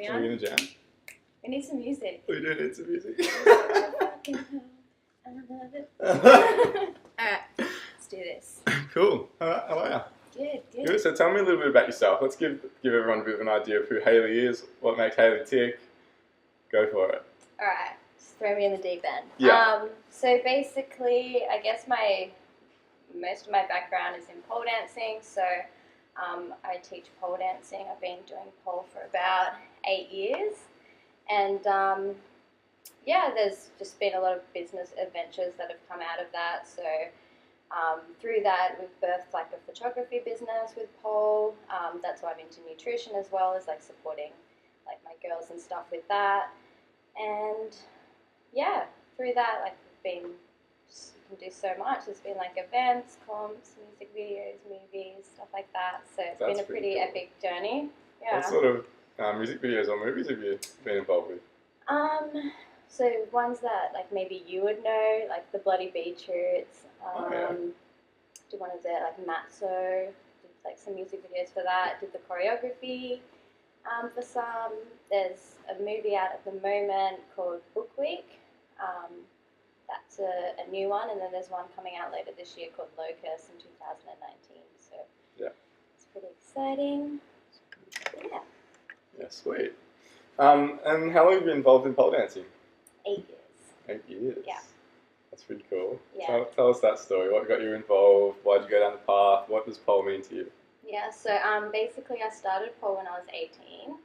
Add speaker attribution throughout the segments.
Speaker 1: we
Speaker 2: Are
Speaker 1: on?
Speaker 2: we going to jam?
Speaker 1: We need some music.
Speaker 2: We do need some music.
Speaker 1: I love it. Alright, let's do this.
Speaker 2: Cool. How are you?
Speaker 1: Good.
Speaker 2: Good. So tell me a little bit about yourself. Let's give everyone a bit of an idea of who Hayley is, what makes Hayley tick. Go for it.
Speaker 1: Alright, just throw me in the deep end.
Speaker 2: Yeah.
Speaker 1: So basically, I guess most of my background is in pole dancing. So I teach pole dancing. I've been doing pole for about 8 years. And there's just been a lot of business adventures that have come out of that. So through that, we've birthed like a photography business with pole. That's why I'm into nutrition as well as like supporting like my girls and stuff with that. And yeah, through that, like we've been, you can do so much. There's been like events, comps, music videos, movies, stuff like that. So it's been a pretty cool, epic journey. Yeah.
Speaker 2: What sort of music videos or movies have you been involved with?
Speaker 1: So ones that like maybe you would know, like The Bloody Beetroots. Did one of their like Matzo, did like some music videos for that. Did the choreography for some. There's a movie out at the moment called Book Week. That's a new one, and then there's one coming out later this year called Locust in 2019. So yeah, it's pretty exciting. Yeah.
Speaker 2: Yeah, sweet. And how long have you been involved in pole dancing?
Speaker 1: 8 years.
Speaker 2: 8 years?
Speaker 1: Yeah.
Speaker 2: That's pretty cool.
Speaker 1: Yeah.
Speaker 2: Tell us that story. What got you involved? Why did you go down the path? What does pole mean to you?
Speaker 1: Yeah, so basically I started pole when I was 18,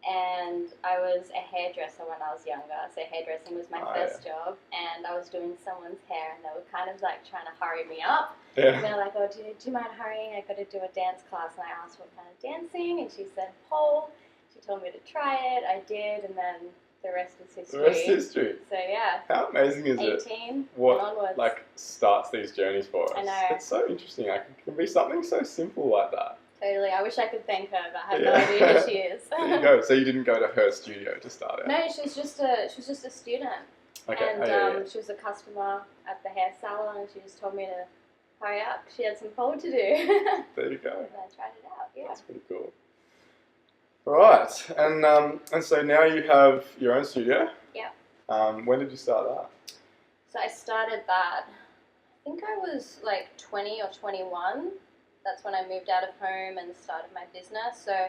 Speaker 1: and I was a hairdresser when I was younger. So hairdressing was my first job, and I was doing someone's hair, and they were kind of like trying to hurry me up.
Speaker 2: Yeah.
Speaker 1: And they were like, oh, do you mind hurrying? I got to do a dance class. And I asked what kind of dancing, and she said pole. She told me to try it. I did, and then the rest is history.
Speaker 2: The rest is history.
Speaker 1: So yeah.
Speaker 2: How amazing is
Speaker 1: 18
Speaker 2: what
Speaker 1: and onwards.
Speaker 2: Like starts these journeys for us?
Speaker 1: I know.
Speaker 2: It's so interesting. Like, it can be something so simple like that.
Speaker 1: Totally. I wish I could thank her, but I have no idea who she is.
Speaker 2: There you go. So you didn't go to her studio to start it?
Speaker 1: No, she was just a student.
Speaker 2: Okay.
Speaker 1: And she was a customer at the hair salon, and she just told me to hurry up. She had some pole to do.
Speaker 2: There you go.
Speaker 1: And I tried it out. Yeah.
Speaker 2: That's pretty cool. All right, and so now you have your own studio.
Speaker 1: Yeah.
Speaker 2: When did you start that?
Speaker 1: So I started that, I think I was like 20 or 21. That's when I moved out of home and started my business. So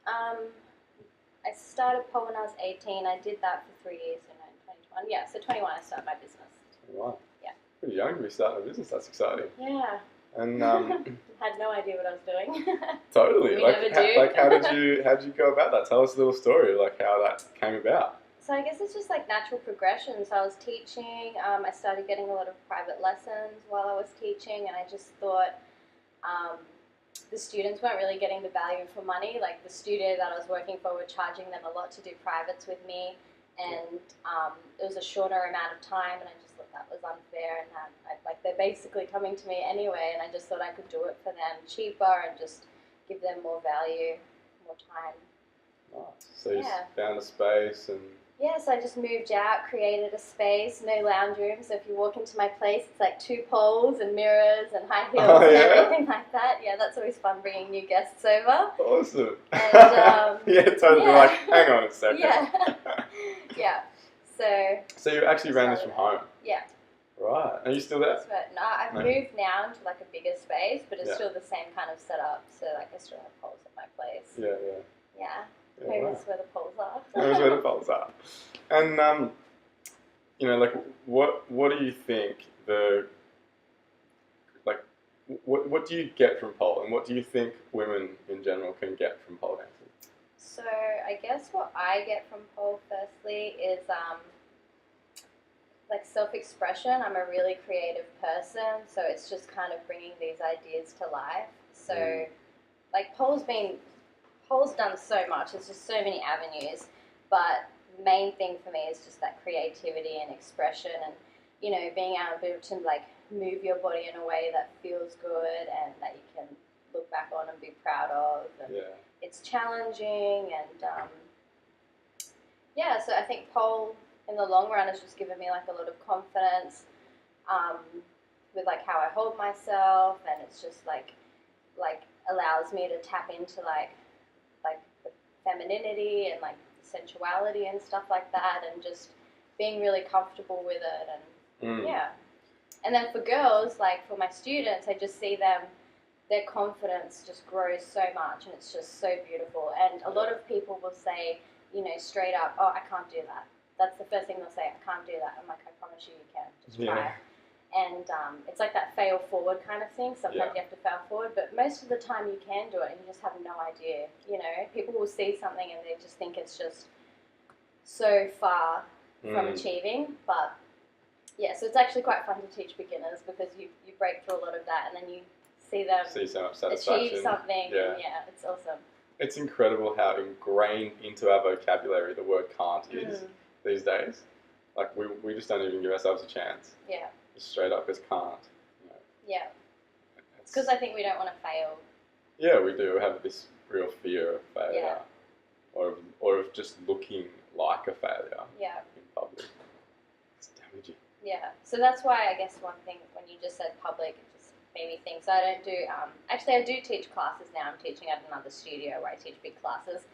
Speaker 1: I started pole when I was 18. I did that for 3 years in 2021. Yeah, so 21 I started my business.
Speaker 2: 21.
Speaker 1: Yeah.
Speaker 2: Pretty young to be starting a business. That's exciting.
Speaker 1: Yeah.
Speaker 2: And
Speaker 1: had no idea what I was doing.
Speaker 2: Totally.
Speaker 1: We never do.
Speaker 2: How did you go about that? Tell us a little story, like how that came about.
Speaker 1: So I guess it's just like natural progression. So I was teaching. I started getting a lot of private lessons while I was teaching, and I just thought the students weren't really getting the value for money. Like the studio that I was working for were charging them a lot to do privates with me, and it was a shorter amount of time, and I just thought that was unfair, and that like they're basically coming to me anyway, and I just thought I could do it for them cheaper and just give them more value, more time.
Speaker 2: Nice. So you found a space and...
Speaker 1: Yeah, so I just moved out, created a space, no lounge room. So if you walk into my place, it's like 2 poles and mirrors and high heels and everything like that. Yeah, that's always fun bringing new guests over.
Speaker 2: Awesome.
Speaker 1: And,
Speaker 2: yeah, totally. Like, hang on a second.
Speaker 1: Yeah. Yeah. So
Speaker 2: you actually ran this from home?
Speaker 1: Yeah.
Speaker 2: Right. Are you still there?
Speaker 1: No, I've moved now into like a bigger space, but it's
Speaker 2: Yeah.
Speaker 1: still the same kind of setup. So like I still have poles at my place.
Speaker 2: Yeah.
Speaker 1: Yeah.
Speaker 2: Yeah,
Speaker 1: Maybe
Speaker 2: wow.
Speaker 1: that's where the poles are.
Speaker 2: That's where the poles are. And like, what do you think what do you get from pole, and what do you think women in general can get from pole dancing?
Speaker 1: So I guess what I get from pole firstly is like self-expression. I'm a really creative person, so it's just kind of bringing these ideas to life. So like pole's done so much. There's just so many avenues, but the main thing for me is just that creativity and expression, and being able to like move your body in a way that feels good and that you can look back on and be proud of. And it's challenging, and so I think pole in the long run has just given me like a lot of confidence with like how I hold myself, and it's just like allows me to tap into like the femininity and like sensuality and stuff like that, and just being really comfortable with it, and yeah. And then for girls, like for my students, I just see them, their confidence just grows so much, and it's just so beautiful. And a lot of people will say, you know, straight up, oh, I can't do that. That's the first thing they'll say, I can't do that. I'm like, I promise you, you can. Just try. And it's like that fail forward kind of thing. Sometimes you have to fail forward, but most of the time you can do it, and you just have no idea. You know, people will see something and they just think it's just so far from achieving. But yeah, so it's actually quite fun to teach beginners, because you break through a lot of that, and then you see them
Speaker 2: so much satisfaction.
Speaker 1: Achieve something.
Speaker 2: Yeah.
Speaker 1: And yeah, it's awesome.
Speaker 2: It's incredible how ingrained into our vocabulary the word can't is these days. Like we just don't even give ourselves a chance.
Speaker 1: Yeah.
Speaker 2: Just straight up as can't. You know.
Speaker 1: Yeah. It's because I think we don't want to fail.
Speaker 2: Yeah, we do. We have this real fear of failure.
Speaker 1: Yeah.
Speaker 2: Or of just looking like a failure in public. It's damaging.
Speaker 1: Yeah. So that's why I guess one thing, when you just said public, it just made me think. So I don't do, actually I do teach classes now. I'm teaching at another studio where I teach big classes.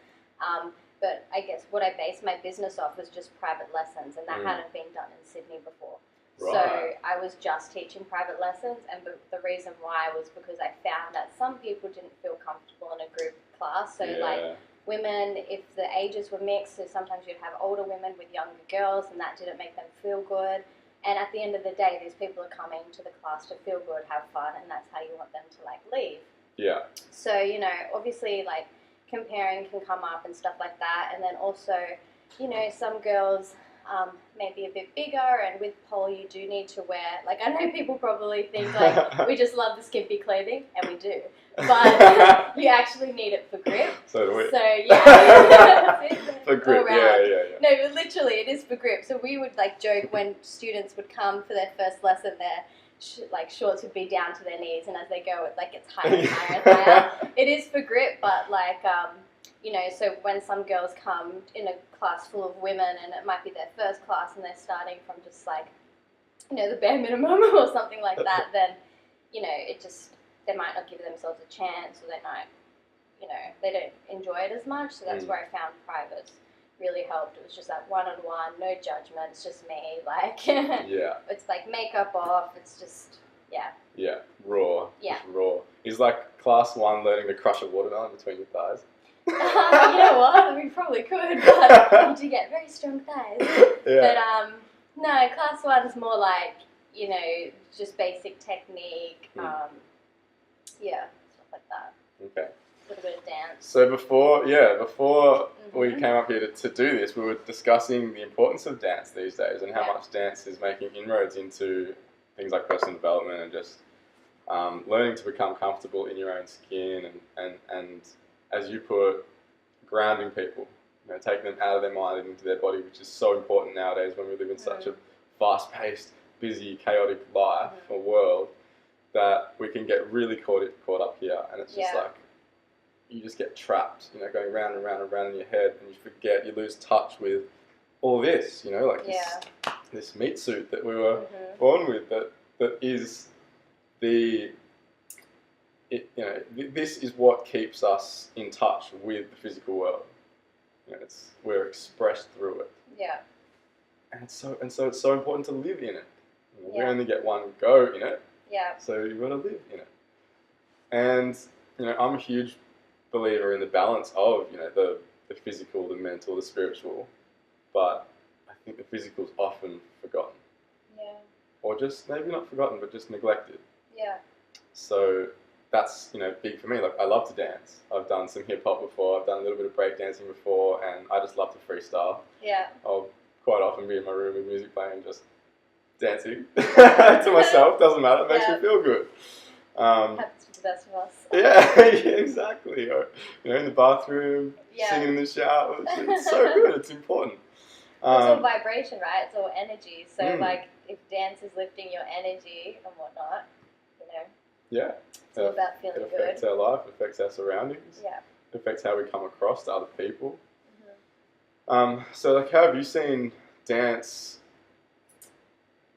Speaker 1: But I guess what I based my business off was just private lessons, and that hadn't been done in Sydney before. Right. So I was just teaching private lessons, and the reason why was because I found that some people didn't feel comfortable in a group class. So like women, if the ages were mixed, so sometimes you'd have older women with younger girls, and that didn't make them feel good. And at the end of the day, these people are coming to the class to feel good, have fun, and that's how you want them to like leave. Yeah. So, you know, obviously like comparing can come up and stuff like that. And then also, you know, some girls may be a bit bigger, and with pole you do need to wear, like I know people probably think like we just love the skimpy clothing, and we do. But you actually need it for grip. So do we. So yeah. For grip, yeah. No, but literally it is for grip. So we would like joke when students would come for their first lesson, their like shorts would be down to their knees, and as they go it like gets higher and higher and higher. It is for grip, but like you know, so when some girls come in a class full of women, and it might be their first class, and they're starting from just like, you know, the bare minimum or something like that, then, you know, it just, they might not give themselves a chance, or they might, you know, they don't enjoy it as much. So that's where I found privates really helped. It was just that one-on-one, no judgment. It's just me, like, it's like makeup off. It's just, raw. Yeah. Just raw. It's like class 1 learning to crush a watermelon between your thighs. You know what? We probably could, but you do get very strong thighs. But no, class 1's more like, you know, just basic technique. Stuff like that. Okay. A little bit of dance. So before we came up here to do this, we were discussing the importance of dance these days, and how much dance is making inroads into things like personal development, and just learning to become comfortable in your own skin, and as you put, grounding people, you know, taking them out of their mind and into their body, which is so important nowadays when we live in such a fast-paced, busy, chaotic life or world, that we can get really caught up here, and it's just like, you just get trapped, you know, going round and round and round in your head, and you forget, you lose touch with all this, you know, like this meat suit that we were born with, that is this is what keeps us in touch with the physical world. You know, we're expressed through it. Yeah. And so it's so important to live in it. You know, we only get one go in it. Yeah. So you've got to live in it. And you know, I'm a huge believer in the balance of, you know, the physical, the mental, the spiritual. But I think the physical is often forgotten. Yeah. Or just maybe not forgotten, but just neglected. Yeah. So that's, you know, big for me. Like, I love to dance. I've done some hip hop before. I've done a little bit of break dancing before, and I just love to freestyle. Yeah. I'll quite often be in my room with music playing, just dancing to myself. Doesn't matter. It makes me feel good. Happens to the best of us. Yeah, exactly. Or, you know, in the bathroom, singing in the shower. It's so good. It's important. It's all vibration, right? It's all energy. So, like, if dance is lifting your energy and whatnot, you know. Yeah. It's all about feeling good. It affects our life, affects our surroundings. Yeah. It affects how we come across to other people. So, like, how have you seen dance?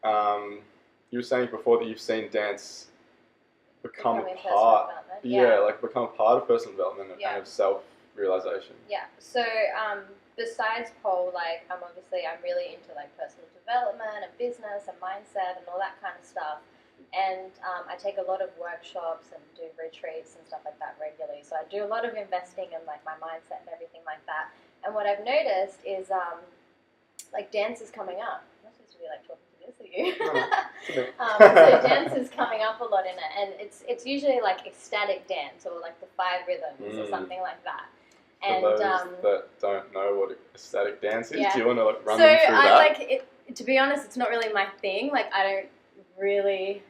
Speaker 1: You were saying before that you've seen dance become a part. Become a part of personal development and kind of
Speaker 2: realization?
Speaker 1: Yeah. So besides pole, like I'm really into like personal development and business and mindset and all that kind of stuff. And I take a lot of workshops and do retreats and stuff like that regularly. So I do a lot of investing in like my mindset and everything like that. And what I've noticed is like dance is coming up. I'm not supposed to be like talking to this, are you? So dance is coming up a lot in it, and it's usually like ecstatic dance or like the 5 rhythms or something like that. And
Speaker 2: for those that don't know what ecstatic dance is, do you want to like run
Speaker 1: so
Speaker 2: them through that?
Speaker 1: To be honest, it's not really my thing. Like I don't really.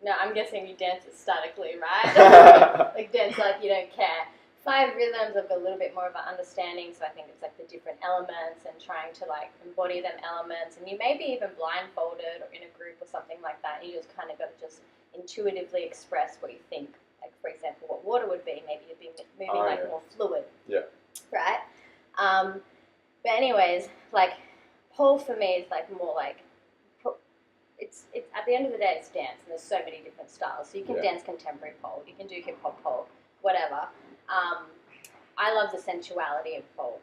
Speaker 1: No, I'm guessing you dance ecstatically, right? Like dance like you don't care. 5 rhythms, I've got a little bit more of an understanding, so I think it's like the different elements and trying to like embody them elements, and you may be even blindfolded or in a group or something like that, and you just kind of got to just intuitively express what you think, like for example what water would be, maybe you'd be moving more fluid.
Speaker 2: Yeah.
Speaker 1: Right? But anyways, like pole for me is like more like, it's at the end of the day it's dance, and there's so many different styles, so you can dance contemporary pole, you can do hip hop pole, whatever. I love the sensuality of pole.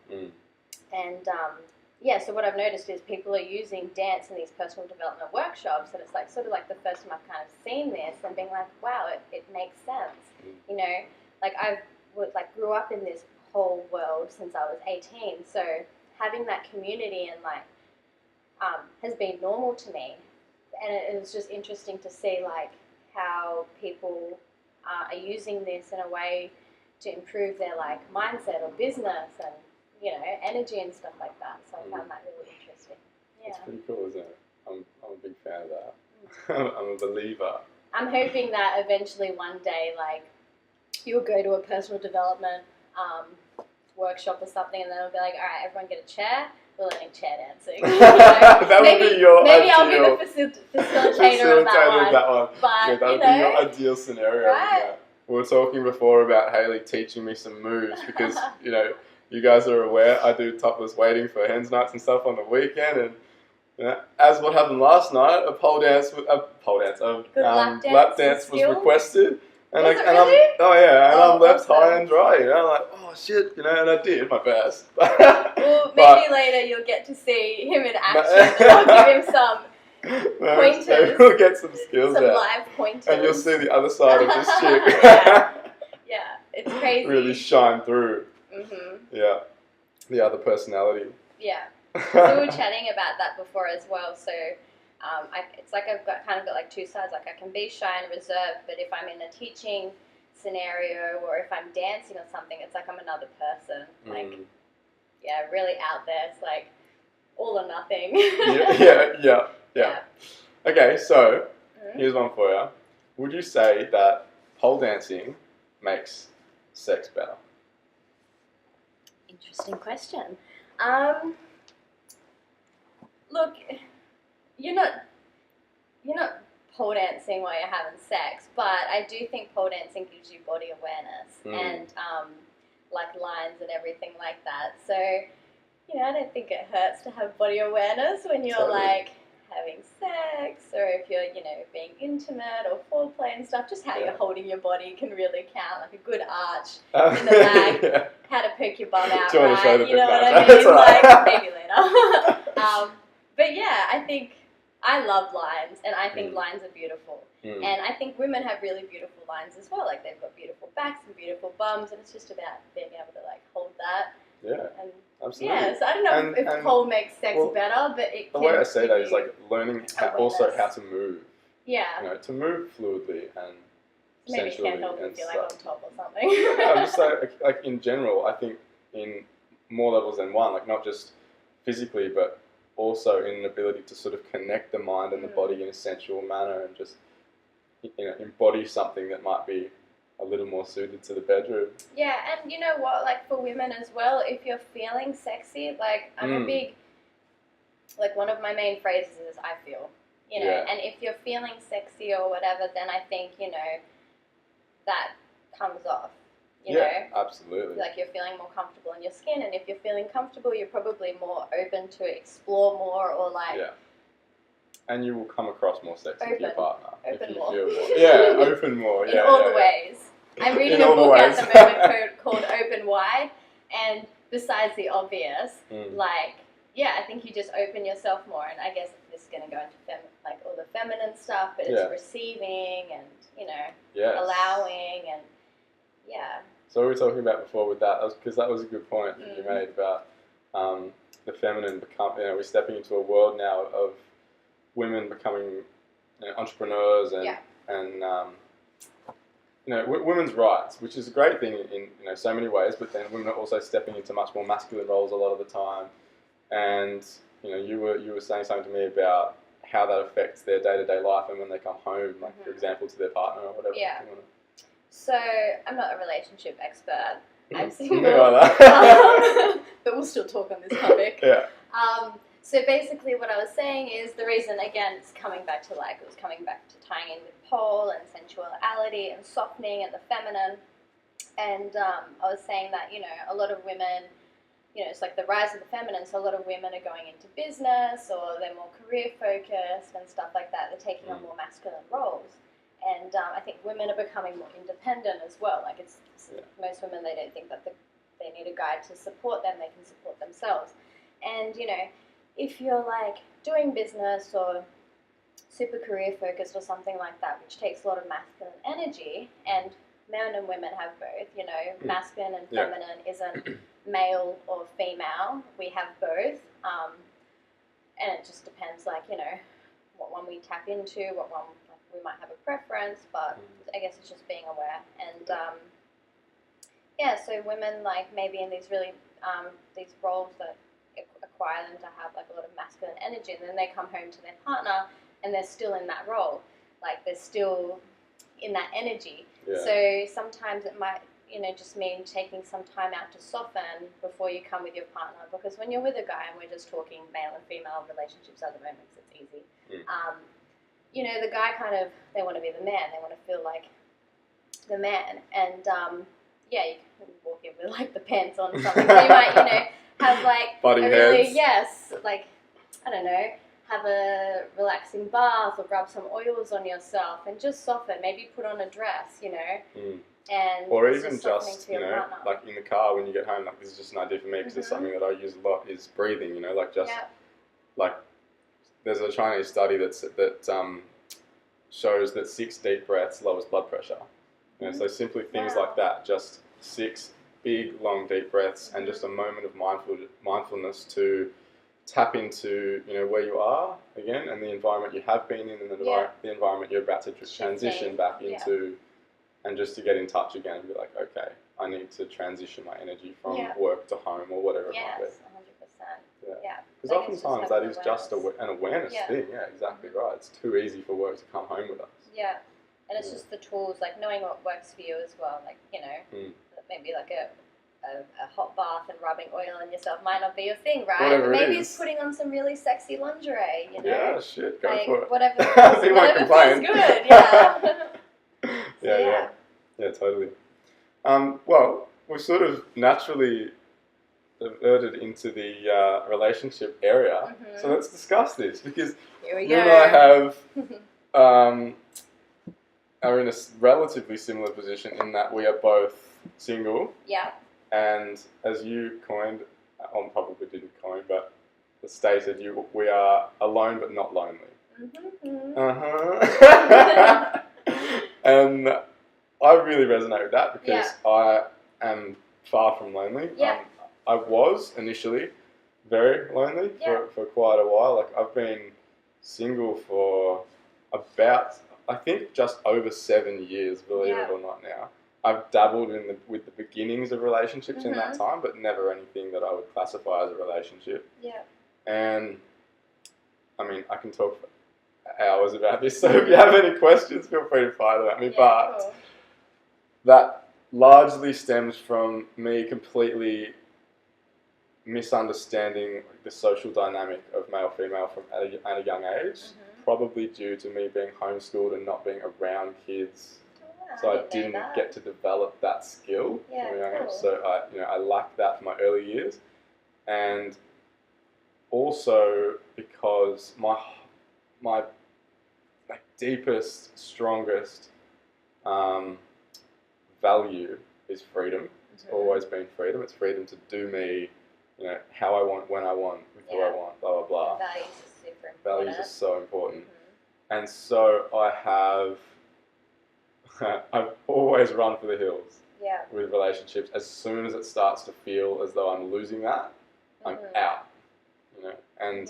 Speaker 1: And so what I've noticed is people are using dance in these personal development workshops, and it's like sort of like the first time I've kind of seen this and being like, wow, it makes sense. You know, like grew up in this whole world since I was 18, so having that community and like has been normal to me, and it was just interesting to see like how people are using this in a way to improve their like mindset or business and energy and stuff like that. So I found that really interesting. Yeah,
Speaker 2: it's pretty cool, isn't it? I'm a big fan of that. I'm a believer.
Speaker 1: I'm hoping that eventually one day like you'll go to a personal development workshop or something, and then it'll be like, all right, everyone get a chair. We're learning chair dancing.
Speaker 2: That would be your
Speaker 1: maybe
Speaker 2: ideal.
Speaker 1: I'll be the facilitator of that one.
Speaker 2: But that would be your ideal scenario.
Speaker 1: Right?
Speaker 2: Yeah. We were talking before about Hayley teaching me some moves because, you guys are aware I do topless waiting for hens nights and stuff on the weekend, and as what happened last night, a lap dance was requested. And I'm left high and dry, I'm like, oh shit, and I did my best.
Speaker 1: Well, maybe later you'll get to see him in action, and I'll give him some pointers.
Speaker 2: So we'll get some skills
Speaker 1: some
Speaker 2: out.
Speaker 1: live pointers.
Speaker 2: And you'll see the other side of this chick.
Speaker 1: Yeah, it's crazy.
Speaker 2: Really shine through.
Speaker 1: Mm-hmm.
Speaker 2: Yeah, the other personality.
Speaker 1: Yeah. So we were chatting about that before as well, so it's like I've got like 2 sides. Like I can be shy and reserved, but if I'm in a teaching scenario or if I'm dancing or something, it's like I'm another person. Like, really out there. It's like all or nothing.
Speaker 2: Yeah. Okay, so here's one for you. Would you say that pole dancing makes sex better?
Speaker 1: Interesting question. Look, you're not pole dancing while you're having sex, but I do think pole dancing gives you body awareness and like lines and everything like that. So, I don't think it hurts to have body awareness when you're like having sex, or if you're, being intimate or foreplay and stuff. Just how you're holding your body can really count, like a good arch in the back, how to poke your bum out, right? You know what I mean? Like, maybe later. But yeah, I think I love lines, and I think lines are beautiful. And I think women have really beautiful lines as well. Like, they've got beautiful backs and beautiful bums, and it's just about being able to, like, hold that.
Speaker 2: Yeah,
Speaker 1: and,
Speaker 2: absolutely.
Speaker 1: Yeah, so I don't know if pole makes sex better, but it can.
Speaker 2: The way I say that is, like, learning also how to move.
Speaker 1: Yeah.
Speaker 2: To move fluidly and
Speaker 1: maybe
Speaker 2: sensually.
Speaker 1: Maybe it can't help if you're, like, on top or something.
Speaker 2: I'm just like, in general, I think in more levels than one, like, not just physically, but also in an ability to sort of connect the mind and the body in a sensual manner and just embody something that might be a little more suited to the bedroom. Yeah,
Speaker 1: and you know what, like for women as well, if you're feeling sexy, like I'm a big, like one of my main phrases is I feel, and if you're feeling sexy or whatever, then I think, that comes off. You know?
Speaker 2: Absolutely.
Speaker 1: Like you're feeling more comfortable in your skin, and if you're feeling comfortable, you're probably more open to explore more or like... Yeah.
Speaker 2: And you will come across more sexy to your partner.
Speaker 1: Open more.
Speaker 2: Open more.
Speaker 1: In all the ways. I'm reading a book at the moment called Open Wide, And besides the obvious, like, yeah, I think you just open yourself more, and I guess this is going to go into like all the feminine stuff, but it's receiving and, you know, allowing and,
Speaker 2: So what were we talking about before with that? Because that was a good point that you made about the feminine we're stepping into a world now of women becoming, you know, entrepreneurs and you know, women's rights, which is a great thing in, you know, so many ways, but then women are also stepping into much more masculine roles a lot of the time. And, you know, you were saying something to me about how that affects their day-to-day life and when they come home, like, for example, to their partner or whatever.
Speaker 1: Yeah. So, I'm not a relationship expert. I'm single. But we'll still talk on this topic.
Speaker 2: Yeah.
Speaker 1: So basically what I was saying is the reason, again, it was coming back to tying in with pole and sensuality and softening and the feminine. And I was saying that, you know, a lot of women, you know, it's like the rise of the feminine, so a lot of women are going into business or they're more career focused and stuff like that. They're taking on more masculine roles. And I think women are becoming more independent as well. Like most women, they don't think that they need a guy to support them. They can support themselves. And, you know, if you're like doing business or super career focused or something like that, which takes a lot of masculine energy, and men and women have both, you know, masculine and feminine isn't male or female. We have both. And it just depends, like, you know, what one we tap into, what one we might have a preference, but I guess it's just being aware. And so women, like, maybe in these really these roles that require them to have like a lot of masculine energy, and then they come home to their partner and they're still in that role, like they're still in that energy. So sometimes it might, you know, just mean taking some time out to soften before you come with your partner, because when you're with a guy, and we're just talking male and female relationships at the moment because it's easy, you know, the guy kind of, they want to be the man, they want to feel like the man, and you can walk in with like the pants on or something, so you might, you know, have like
Speaker 2: body
Speaker 1: really, like, I don't know, have a relaxing bath or rub some oils on yourself and just soften, maybe put on a dress, you know, and
Speaker 2: or even just you know, like in the car when you get home, like this is just an idea for me because it's something that I use a lot, is breathing, you know, like just like there's a Chinese study that shows that 6 deep breaths lowers blood pressure, you know, so simply things like that, just 6 big long deep breaths and just a moment of mindfulness to tap into, you know, where you are again and the environment you have been in and the environment you're about to transition back into, and just to get in touch again and be like, okay, I need to transition my energy from work to home or whatever it might be.
Speaker 1: 100%.
Speaker 2: Because oftentimes that is just an awareness thing. Yeah, exactly right. It's too easy for work to come home with us.
Speaker 1: Yeah, and it's just the tools, like knowing what works for you as well. Like, you know, maybe like a hot bath and rubbing oil on yourself might not be your thing, right?
Speaker 2: Whatever
Speaker 1: maybe
Speaker 2: it is.
Speaker 1: it's putting on some really sexy lingerie, you know?
Speaker 2: Yeah, shit, go
Speaker 1: like,
Speaker 2: for it.
Speaker 1: Whatever feels good,
Speaker 2: Yeah, totally. Well, we've sort of naturally diverted into the relationship area, so let's discuss this, because you and I have are in a relatively similar position in that we are both single.
Speaker 1: Yeah.
Speaker 2: And as you coined, probably didn't coin, but stated, we are alone but not lonely. And I really resonate with that because I am far from lonely. I was initially very lonely for quite a while. Like, I've been single for about, I think, just over 7 years, believe it or not now. I've dabbled with the beginnings of relationships in that time, but never anything that I would classify as a relationship.
Speaker 1: Yeah.
Speaker 2: And, I mean, I can talk for hours about this, so if you have any questions, feel free to fire them at me. But that largely stems from me completely misunderstanding the social dynamic of male-female at a young age, probably due to me being homeschooled and not being around kids. So I didn't get to develop that skill from a young age. So I lacked that for my early years, and also because my deepest, strongest value is freedom. It's always been freedom. It's freedom to do me, you know, how I want, when I want, with who I want, blah, blah, blah.
Speaker 1: Values are super important.
Speaker 2: Values are so important. And so I've always run for the hills with relationships. As soon as it starts to feel as though I'm losing that, I'm out, you know. And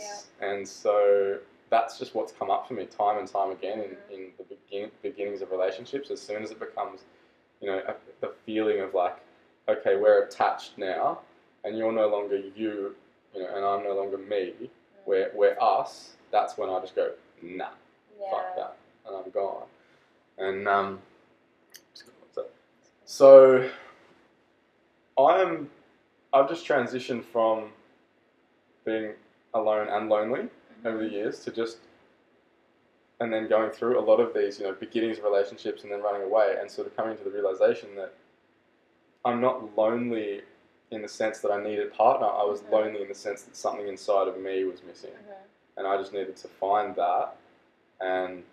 Speaker 2: so that's just what's come up for me time and time again in the beginnings of relationships. As soon as it becomes, you know, the feeling of like, okay, we're attached now, and you're no longer you, you know, and I'm no longer me. We're us. That's when I just go, nah, fuck that, and I'm gone. And so I've just transitioned from being alone and lonely over the years to just, and then going through a lot of these, you know, beginnings of relationships and then running away and sort of coming to the realization that I'm not lonely in the sense that I needed a partner. I was lonely in the sense that something inside of me was missing. And I just needed to find that and,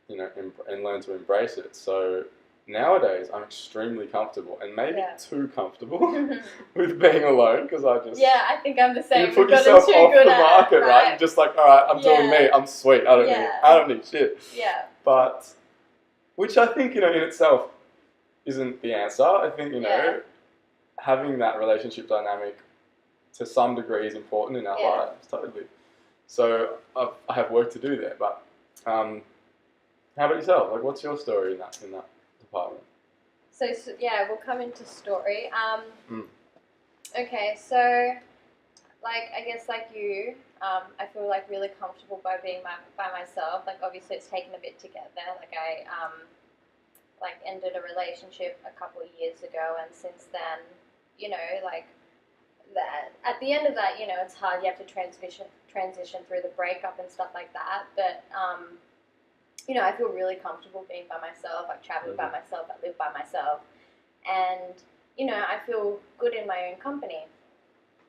Speaker 2: you know, and learn to embrace it. So nowadays I'm extremely comfortable, and maybe too comfortable with being alone, because I just...
Speaker 1: Yeah, I think I'm the same.
Speaker 2: You put yourself off the market, right? You're just like, all right, I'm doing me. I'm sweet. I don't need shit.
Speaker 1: Yeah.
Speaker 2: But, which I think, you know, in itself isn't the answer. I think, you know, having that relationship dynamic to some degree is important in our lives, totally. So I have work to do there. But how about yourself? Like, what's your story in that department?
Speaker 1: So we'll come into story. Okay, so like I guess like you, I feel like really comfortable by being by myself. Like obviously it's taken a bit to get there. Like I like ended a relationship a couple of years ago, and since then, you know, like that at the end of that, you know, it's hard. You have to transition through the breakup and stuff like that. But you know, I feel really comfortable being by myself. I've traveled by myself. I live by myself, and you know, I feel good in my own company.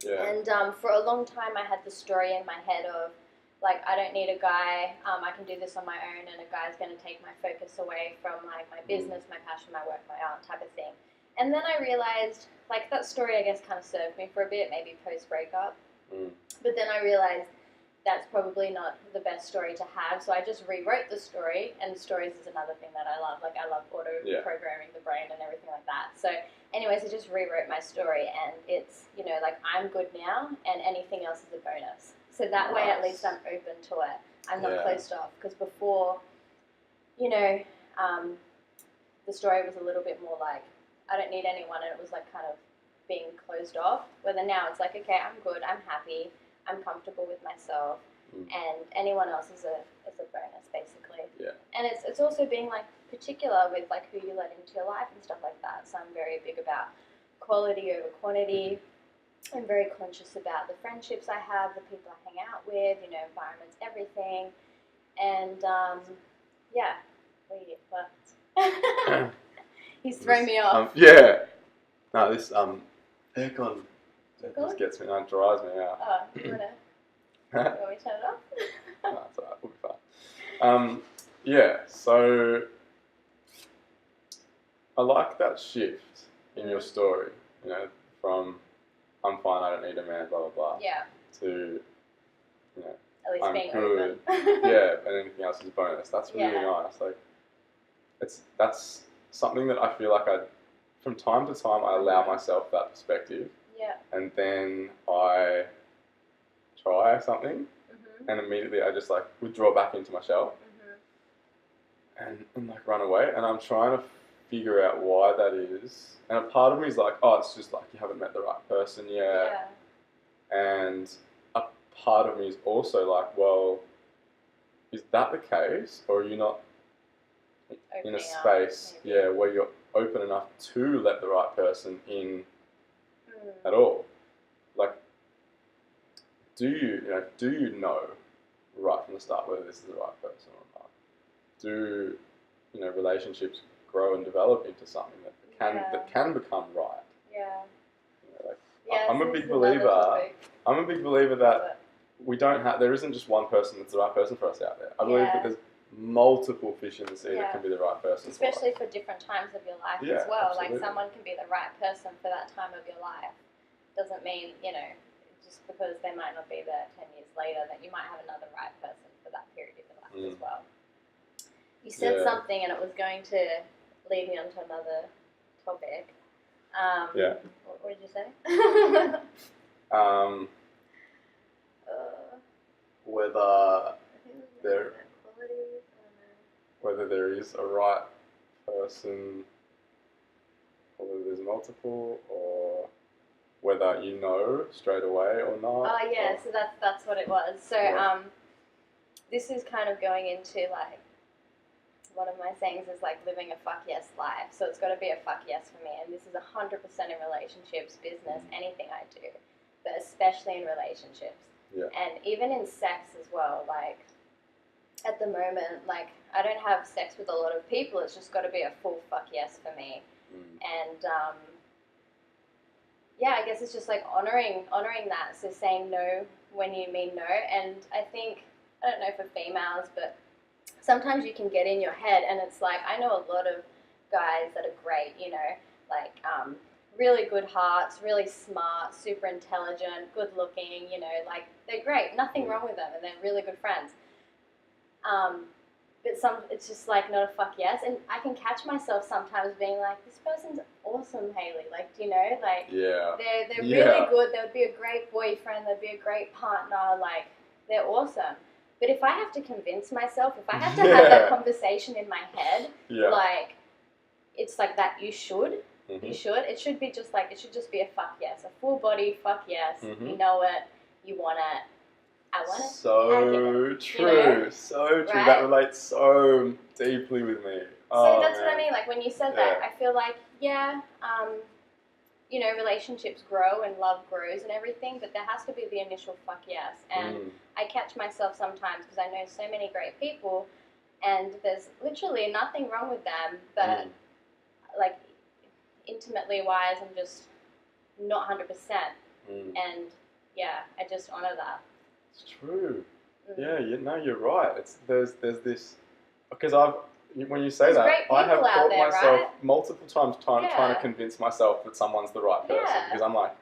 Speaker 1: Yeah. And for a long time, I had the story in my head of like, I don't need a guy. I can do this on my own, and a guy's going to take my focus away from like my business, my passion, my work, my art type of thing. And then I realized, like, that story, I guess, kind of served me for a bit, maybe post-breakup. But then I realized that's probably not the best story to have, so I just rewrote the story, and stories is another thing that I love. Like, I love auto-programming the brain and everything like that. So anyways, I just rewrote my story, and it's, you know, like, I'm good now, and anything else is a bonus. So that way, at least I'm open to it. I'm not closed off, because before, you know, the story was a little bit more like, I don't need anyone, and it was like kind of being closed off. Whether now it's like, okay, I'm good, I'm happy, I'm comfortable with myself, and anyone else is a bonus, basically. Yeah. And it's also being like particular with like who you let into your life and stuff like that. So I'm very big about quality over quantity. I'm very conscious about the friendships I have, the people I hang out with, you know, environments, everything. And but he's thrown me off.
Speaker 2: No, this aircon just gets me, it drives me out.
Speaker 1: Oh, you want me to turn it off?
Speaker 2: No, it's alright, we'll be fine. So I like that shift in your story, you know, from I'm fine, I don't need a man, blah, blah, blah, to, you know,
Speaker 1: at least
Speaker 2: I'm
Speaker 1: being
Speaker 2: good,
Speaker 1: open.
Speaker 2: and anything else is a bonus. That's really nice. Like, that's something that I feel like from time to time, I allow myself that perspective. Yeah. And then I try something, and immediately I just like withdraw back into my shell, and like run away. And I'm trying to figure out why that is. And a part of me is like, oh, it's just like you haven't met the right person yet. Yeah. And a part of me is also like, well, is that the case, or are you not in a space, where you're open enough to let the right person in at all? Like, do you know right from the start whether this is the right person or not? Do, you know, relationships grow and develop into something that can become right? Yeah. You know, like, I'm a big believer that there isn't just one person that's the right person for us out there. I believe that there's multiple fish in the sea that
Speaker 1: Yeah.
Speaker 2: can be the right person.
Speaker 1: Especially for different times of your life
Speaker 2: Yeah,
Speaker 1: as well.
Speaker 2: absolutely.
Speaker 1: Like someone can be the right person for that time of your life. Doesn't mean, just because they might not be there 10 years later, that you might have another right person for that period of your life as well. You said something and it was going to lead me on to another topic. What did you say?
Speaker 2: Whether there is a right person, or whether there's multiple, or whether you know straight away or not.
Speaker 1: Oh yeah, so that's what it was. So this is kind of going into like one of my sayings is like living a fuck yes life. So it's got to be a fuck yes for me, and this is 100% in relationships, business, anything I do, but especially in relationships.
Speaker 2: Yeah.
Speaker 1: And even in sex as well. Like at the moment, like I don't have sex with a lot of people. It's just got to be a full fuck yes for me. And I guess it's just like honoring that. So saying no when you mean no. And I think, I don't know for females, but sometimes you can get in your head, and it's like, I know a lot of guys that are great, like really good hearts, really smart, super intelligent, good looking, like they're great, nothing wrong with them, and they're really good friends. But it's just like not a fuck yes, and I can catch myself sometimes being like, this person's awesome, Hayley, like, like they're really good, they would be a great boyfriend, they'd be a great partner, like they're awesome. But if I have to convince myself, if I have to have that conversation in my head, like it's like that you should, it should be just like, it should just be a fuck yes, a full body fuck yes, you know it, you want it, I want it.
Speaker 2: So true, so true. Right? That relates so deeply with me.
Speaker 1: So that's what I mean. Like when you said that, I feel like relationships grow and love grows and everything, but there has to be the initial fuck yes. And I catch myself sometimes because I know so many great people, and there's literally nothing wrong with them, but like intimately wise, I'm just not 100%. And I just honor that.
Speaker 2: It's true. Yeah, no, you're right. There's this, because when you say
Speaker 1: there's
Speaker 2: that, I have caught myself
Speaker 1: right?
Speaker 2: multiple times trying to convince myself that someone's the right person, because I'm like,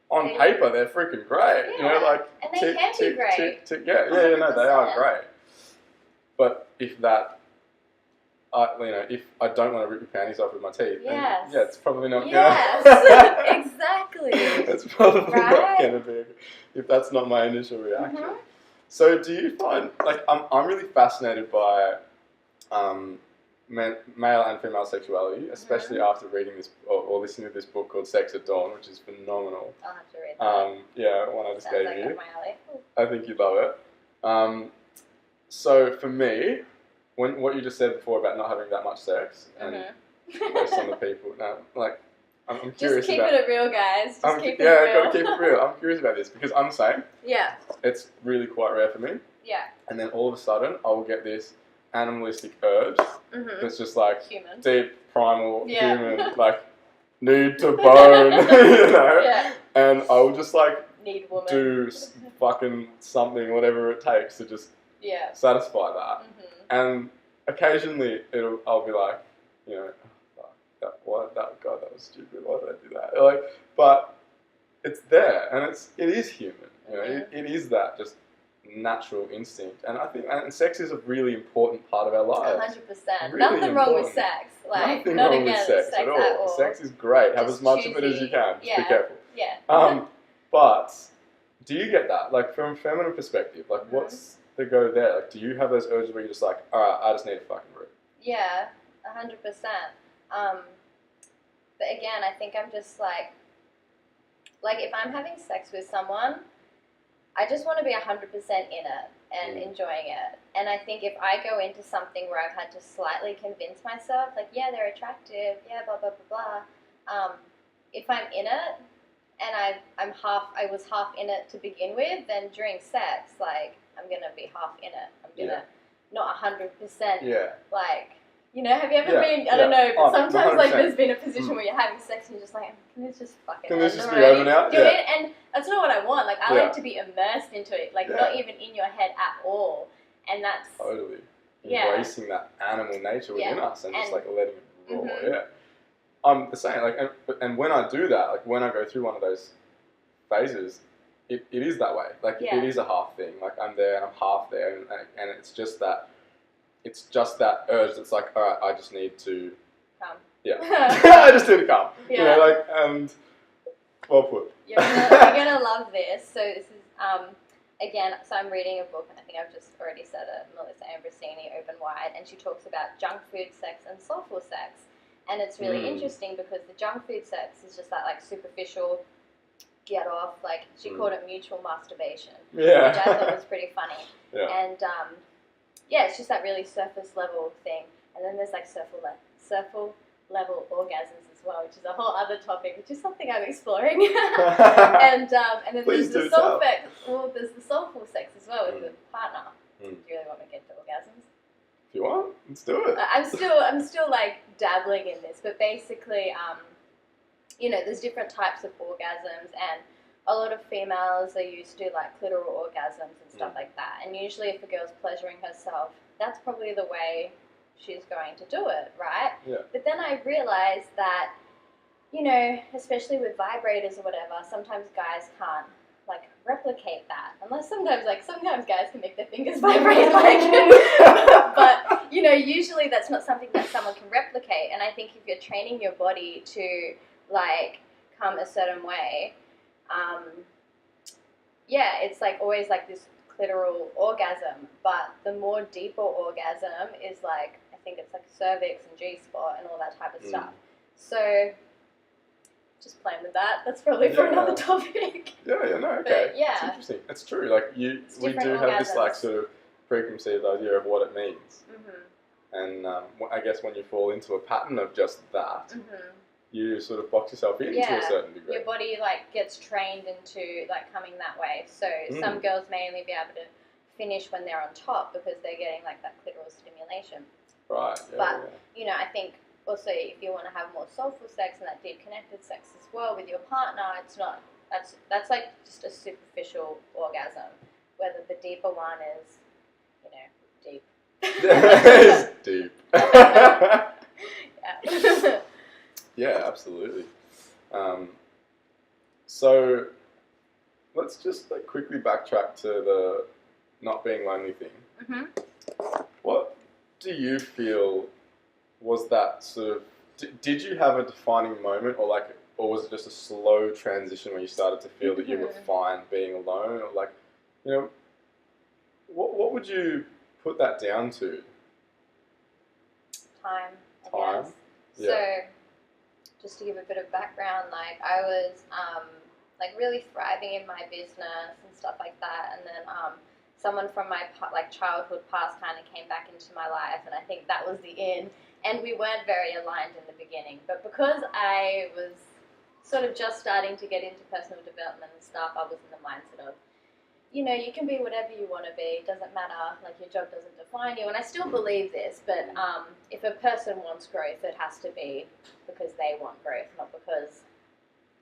Speaker 2: on paper they're freaking great, like,
Speaker 1: and they can be great.
Speaker 2: No, they are great. But if that, if I don't want to rip your panties off with my teeth, then, it's probably not.
Speaker 1: Yes, exactly.
Speaker 2: It's probably not going to be, if that's not my initial reaction. So do you find, like, I'm really fascinated by male and female sexuality, especially after reading this or listening to this book called Sex at Dawn, which is phenomenal.
Speaker 1: I'll have to read that.
Speaker 2: One I just
Speaker 1: Sounds
Speaker 2: gave
Speaker 1: like
Speaker 2: you.
Speaker 1: up my alley.
Speaker 2: I think you'd love it. So for me, what you just said before about not having that much sex, and based on the people, like, I'm curious
Speaker 1: just keep
Speaker 2: about,
Speaker 1: it real, guys. Just keep it
Speaker 2: real.
Speaker 1: real.
Speaker 2: Yeah, got to keep it real. I'm curious about this because I'm the same.
Speaker 1: Yeah.
Speaker 2: It's really quite rare for me.
Speaker 1: Yeah.
Speaker 2: And then all of a sudden, I will get this animalistic urge that's just like
Speaker 1: human.
Speaker 2: Deep, primal, human, like need to bone,
Speaker 1: Yeah.
Speaker 2: And I will just like
Speaker 1: need woman.
Speaker 2: do fucking something, whatever it takes to just satisfy that. And occasionally I'll be like, that was stupid. Why did I do that? Like, but it's there, and it is human. It is that just natural instinct, and I think sex is a really important part of our lives.
Speaker 1: 100%.
Speaker 2: Really
Speaker 1: Nothing wrong with
Speaker 2: important.
Speaker 1: sex. Like,
Speaker 2: nothing
Speaker 1: not
Speaker 2: wrong
Speaker 1: against
Speaker 2: with sex at all. Sex is great. Have as much of it as you can. Just be careful.
Speaker 1: Yeah.
Speaker 2: But do you get that? Like, from a feminine perspective, like, what's the go there? Like, do you have those urges where you're just like, all right, I just need a fucking root?
Speaker 1: Yeah, 100%. But again, I think I'm just like if I'm having sex with someone, I just want to be 100% in it and enjoying it. And I think if I go into something where I've had to slightly convince myself, like, they're attractive, blah, blah, blah, blah. If I'm in it and I was half in it to begin with, then during sex, like, I'm going to be half in it. I'm going to not 100%, like, have you ever been, I don't know, but sometimes, 100%. Like, there's been a position where you're having sex and you're just like, can this just fucking
Speaker 2: Can this just be over now?
Speaker 1: Do it, and that's not what I want. Like, I like to be immersed into it, like, not even in your head at all. And that's...
Speaker 2: Totally. embracing that animal nature within us and just like letting it roar.
Speaker 1: Mm-hmm.
Speaker 2: Yeah, I'm the same. Like, and when I do that, like when I go through one of those phases, it is that way. Like it is a half thing. Like I'm there and I'm half there, and it's just that urge that's like, all right, I just need to
Speaker 1: come.
Speaker 2: Yeah, I just need to come.
Speaker 1: Yeah.
Speaker 2: You know, like, and well put.
Speaker 1: You're gonna love this. So this is again. So I'm reading a book, and I think I've just already said it. Melissa Ambrosini, Open Wide, and she talks about junk food sex and soulful sex, and it's really interesting because the junk food sex is just that like superficial get off. Like she called it mutual masturbation, which I thought was pretty funny.
Speaker 2: Yeah.
Speaker 1: And it's just that really surface level thing, and then there's like surface level orgasms as well, which is a whole other topic, which is something I'm exploring. and then there's the soulful sex. Well, there's the soulful sex as well with the partner. Do you really want me to get to orgasms?
Speaker 2: If you want, let's do it.
Speaker 1: I'm still like dabbling in this, but basically, there's different types of orgasms, and a lot of females are used to like clitoral orgasms and stuff like that. And usually, if a girl's pleasuring herself, that's probably the way she's going to do it, right?
Speaker 2: Yeah.
Speaker 1: But then I realized that, especially with vibrators or whatever, sometimes guys can't like replicate that. Unless sometimes guys can make their fingers vibrate but usually that's not something that someone can replicate. And I think if you're training your body to like come a certain way, it's like always like this clitoral orgasm, but the more deeper orgasm is like, I think it's like cervix and G-spot and all that type of stuff. So just playing with that. That's probably for another topic.
Speaker 2: No, okay. But, it's interesting. It's true. Like we do have this like sort of preconceived idea of what it means. And I guess when you fall into a pattern of just that, you sort of box yourself in to a certain degree.
Speaker 1: Your body like gets trained into like coming that way. So some girls may only be able to finish when they're on top because they're getting like that clitoral stimulation.
Speaker 2: Right.
Speaker 1: But I think also if you want to have more soulful sex and that deep connected sex as well with your partner, it's not that's like just a superficial orgasm. Whether the deeper one is, deep.
Speaker 2: It's deep.
Speaker 1: Yeah.
Speaker 2: Yeah, absolutely. So let's just like quickly backtrack to the not being lonely thing. What do you feel was that sort of? Did you have a defining moment, or was it just a slow transition where you started to feel that you were fine being alone, or like, what would you put that down to?
Speaker 1: Time.
Speaker 2: Time. Yeah.
Speaker 1: So, just to give a bit of background, like I was really thriving in my business and stuff like that, and then someone from my childhood past kind of came back into my life, and I think that was the end. And we weren't very aligned in the beginning, but because I was sort of just starting to get into personal development and stuff, I was in the mindset of, you can be whatever you want to be. It doesn't matter. Like your job doesn't define you. And I still believe this, but if a person wants growth, it has to be because they want growth, not because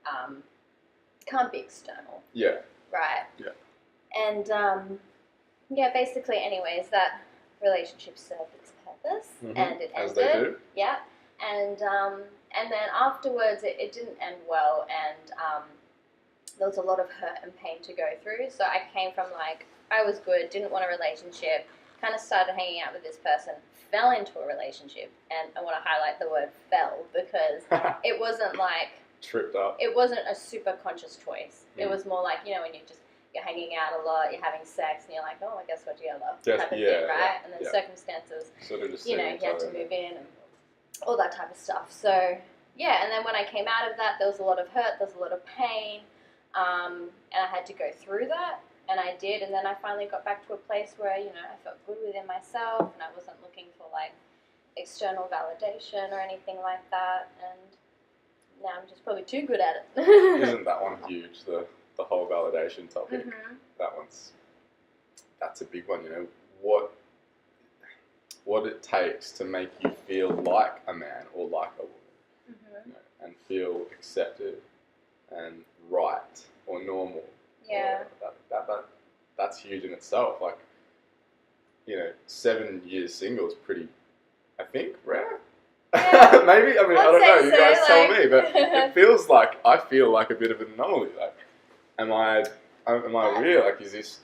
Speaker 1: it can't be external.
Speaker 2: Yeah.
Speaker 1: Right.
Speaker 2: Yeah.
Speaker 1: And basically, anyways, that relationship served its purpose, and it ended.
Speaker 2: As they do.
Speaker 1: Yeah. And then afterwards, it didn't end well, and there was a lot of hurt and pain to go through. So I came from I was good, didn't want a relationship, kind of started hanging out with this person, fell into a relationship, and I want to highlight the word fell because it wasn't
Speaker 2: tripped up.
Speaker 1: It wasn't a super conscious choice. It was more like, when you're hanging out a lot, you're having sex, and you're like, oh, I guess we're together, type of thing, right? And then circumstances,
Speaker 2: sort of just
Speaker 1: you had to move in and all that type of stuff. So, and then when I came out of that, there was a lot of hurt, there was a lot of pain, and I had to go through that, and I did, and then I finally got back to a place where, I felt good within myself, and I wasn't looking for, external validation or anything like that, and now I'm just probably too good at it.
Speaker 2: Isn't that one huge, the whole validation topic? That's a big one, what it takes to make you feel like a man or like a woman, and feel accepted and right or normal.
Speaker 1: Yeah.
Speaker 2: That's huge in itself. 7 years single is pretty, I think, rare.
Speaker 1: Yeah.
Speaker 2: Maybe, I mean, I
Speaker 1: I'd
Speaker 2: don't know,
Speaker 1: say
Speaker 2: you
Speaker 1: so,
Speaker 2: guys tell
Speaker 1: like-
Speaker 2: me, but I feel like a bit of an anomaly. Like, am I weird? Like, is this...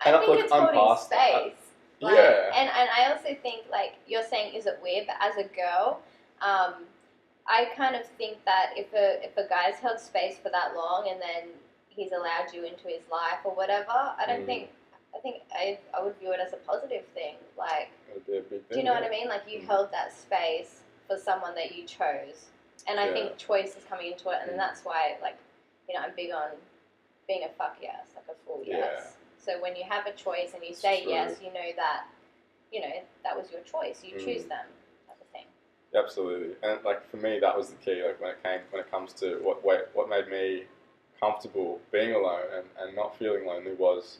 Speaker 1: I think it's
Speaker 2: I'm
Speaker 1: holding
Speaker 2: past that.
Speaker 1: space. Like,
Speaker 2: Yeah.
Speaker 1: And I also think, like, you're saying, is it weird? But as a girl, I kind of think that if a guy's held space for that long and then he's allowed you into his life or whatever, I think I would view it as a positive thing. Like,
Speaker 2: It'd be a big thing,
Speaker 1: do you know what I mean? Like, you held that space for someone that you chose. And I think choice is coming into it, and then that's why, like, I'm big on being a fuck yes, like a full yes.
Speaker 2: Yeah.
Speaker 1: So when you have a choice and you say
Speaker 2: True.
Speaker 1: yes, you know that, that was your choice. You choose them, type of thing.
Speaker 2: Absolutely. And, like, for me, that was the key. Like, when it comes to what made me comfortable being alone and not feeling lonely was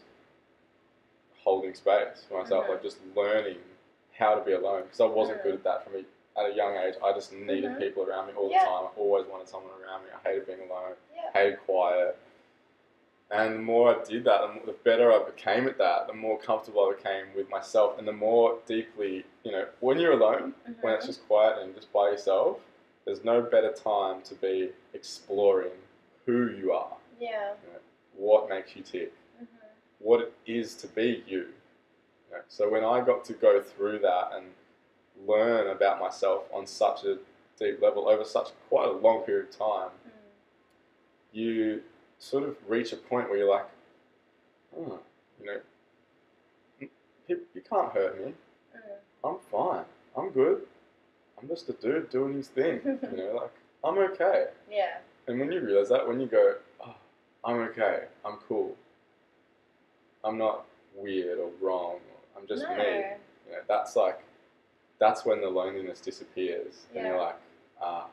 Speaker 2: holding space for myself, like just learning how to be alone, because I wasn't good at that from at a young age. I just needed people around me all the time. I always wanted someone around me. I hated being alone, hated quiet. And the more I did that, the better I became at that, the more comfortable I became with myself, and the more deeply, when you're alone, when it's just quiet and just by yourself, there's no better time to be exploring who you are.
Speaker 1: Yeah.
Speaker 2: What makes you tick. What it is to be you. So when I got to go through that and learn about myself on such a deep level over such quite a long period of time, you sort of reach a point where you're like, you can't hurt me. I'm fine. I'm good. I'm just a dude doing his thing. Like, I'm okay.
Speaker 1: Yeah. And
Speaker 2: when you realize that, when you go, oh, I'm okay. I'm cool. I'm not weird or wrong. I'm just me. That's when the loneliness disappears, and you're like, ah.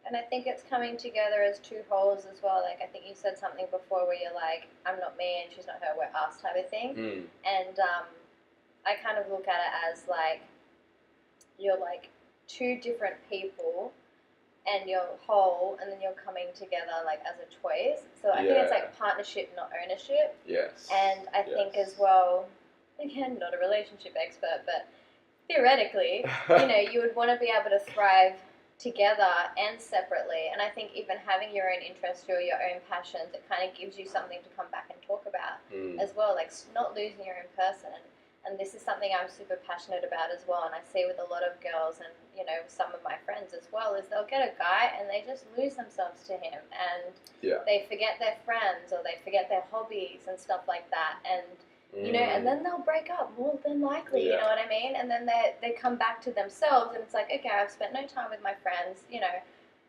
Speaker 1: And I think it's coming together as two wholes as well. Like, I think you said something before where you're like, I'm not me and she's not her, we're us type of thing. And I kind of look at it as like, you're like two different people and you're whole, and then you're coming together like as a choice. So I think it's like partnership, not ownership.
Speaker 2: Yes.
Speaker 1: And I think as well, again, not a relationship expert, but theoretically, you would want to be able to thrive together and separately. And I think even having your own interests or your own passions, it kind of gives you something to come back and talk about as well, like not losing your own person. And this is something I'm super passionate about as well, and I see with a lot of girls and, some of my friends as well, is they'll get a guy and they just lose themselves to him, and they forget their friends or they forget their hobbies and stuff like that, and and then they'll break up more than likely, you know what I mean? And then they come back to themselves, and it's like, okay, I've spent no time with my friends,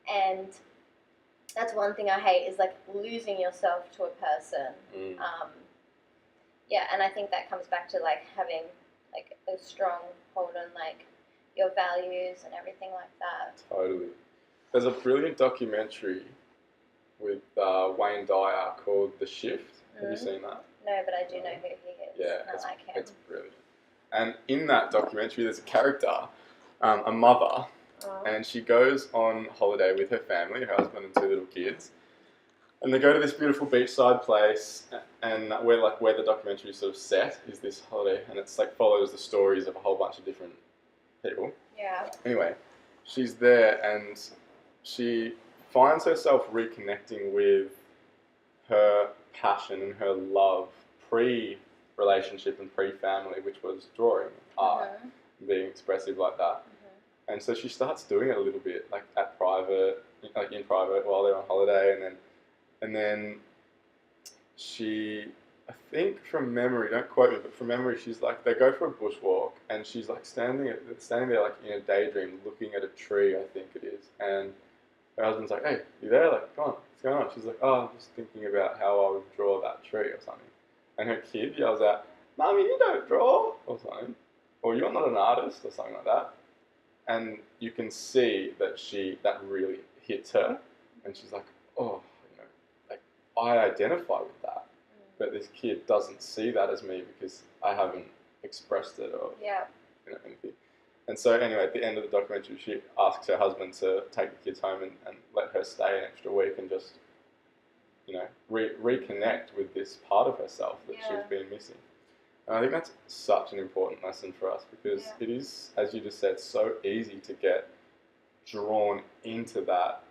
Speaker 1: and that's one thing I hate, is like losing yourself to a person. And I think that comes back to like having like a strong hold on like your values and everything like that.
Speaker 2: Totally. There's a brilliant documentary with Wayne Dyer called The Shift. Have you seen that?
Speaker 1: No, but I do know who he is.
Speaker 2: Yeah,
Speaker 1: I like him.
Speaker 2: It's brilliant. And in that documentary, there's a character, a mother, and she goes on holiday with her family, her husband and 2 little kids. And they go to this beautiful beachside place, and where the documentary is sort of set is this holiday, and it's like follows the stories of a whole bunch of different people.
Speaker 1: Yeah.
Speaker 2: Anyway, she's there, and she finds herself reconnecting with her passion and her love pre-relationship and pre-family, which was drawing, art, and being expressive like that. And so she starts doing it a little bit, like in private while they're on holiday, and then she, I think from memory, don't quote me, but from memory, she's like, they go for a bushwalk, and she's like standing there like in a daydream, looking at a tree, I think it is, and her husband's like, hey, you there? Like, come on, what's going on? She's like, oh, I'm just thinking about how I would draw that tree or something. And her kid yells out, Mummy, you don't draw, or something, or you're not an artist, or something like that. And you can see that really hits her, and she's like, oh, I identify with that, but this kid doesn't see that as me because I haven't expressed it or anything. And so anyway, at the end of the documentary, she asks her husband to take the kids home and let her stay an extra week and just, reconnect with this part of herself that she's been missing. And I think that's such an important lesson for us because it is, as you just said, so easy to get drawn into that,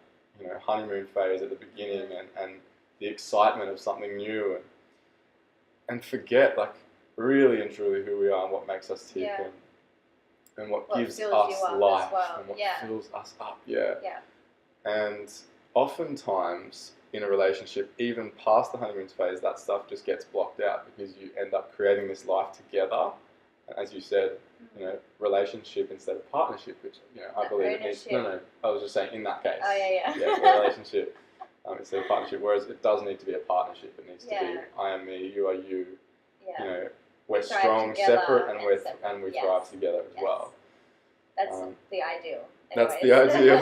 Speaker 2: honeymoon phase at the beginning and the excitement of something new and forget, like, really and truly who we are and what makes us tick and what gives us life and what fills us up. And oftentimes in a relationship, even past the honeymoon phase, that stuff just gets blocked out because you end up creating this life together. And as you said, relationship instead of partnership, which, I believe it needs... No, I was just saying in that case. Relationship instead of partnership, whereas it does need to be a partnership. It needs to be I am me, you are you. We're strong, separate, and we thrive together as well.
Speaker 1: That's the ideal. Anyways.
Speaker 2: That's the ideal.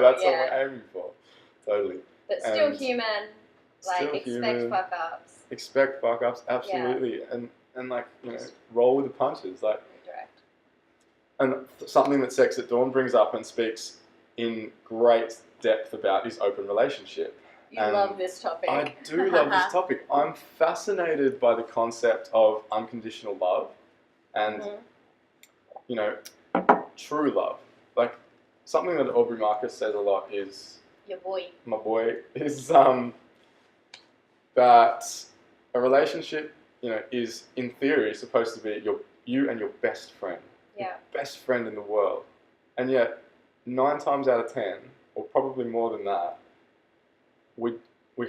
Speaker 2: That's what we're aiming for. Totally.
Speaker 1: But still human. Expect fuck-ups.
Speaker 2: Expect fuck-ups, absolutely. And like, roll with the punches. Like,
Speaker 1: direct.
Speaker 2: And something that Sex at Dawn brings up and speaks in great depth about is open relationship.
Speaker 1: You love this topic.
Speaker 2: I do love this topic. I'm fascinated by the concept of unconditional love and, true love. Like, something that Aubrey Marcus says a lot is... My boy, is that a relationship, is in theory supposed to be you and your best friend. Your best friend in the world. And yet, 9 times out of 10, or probably more than that, we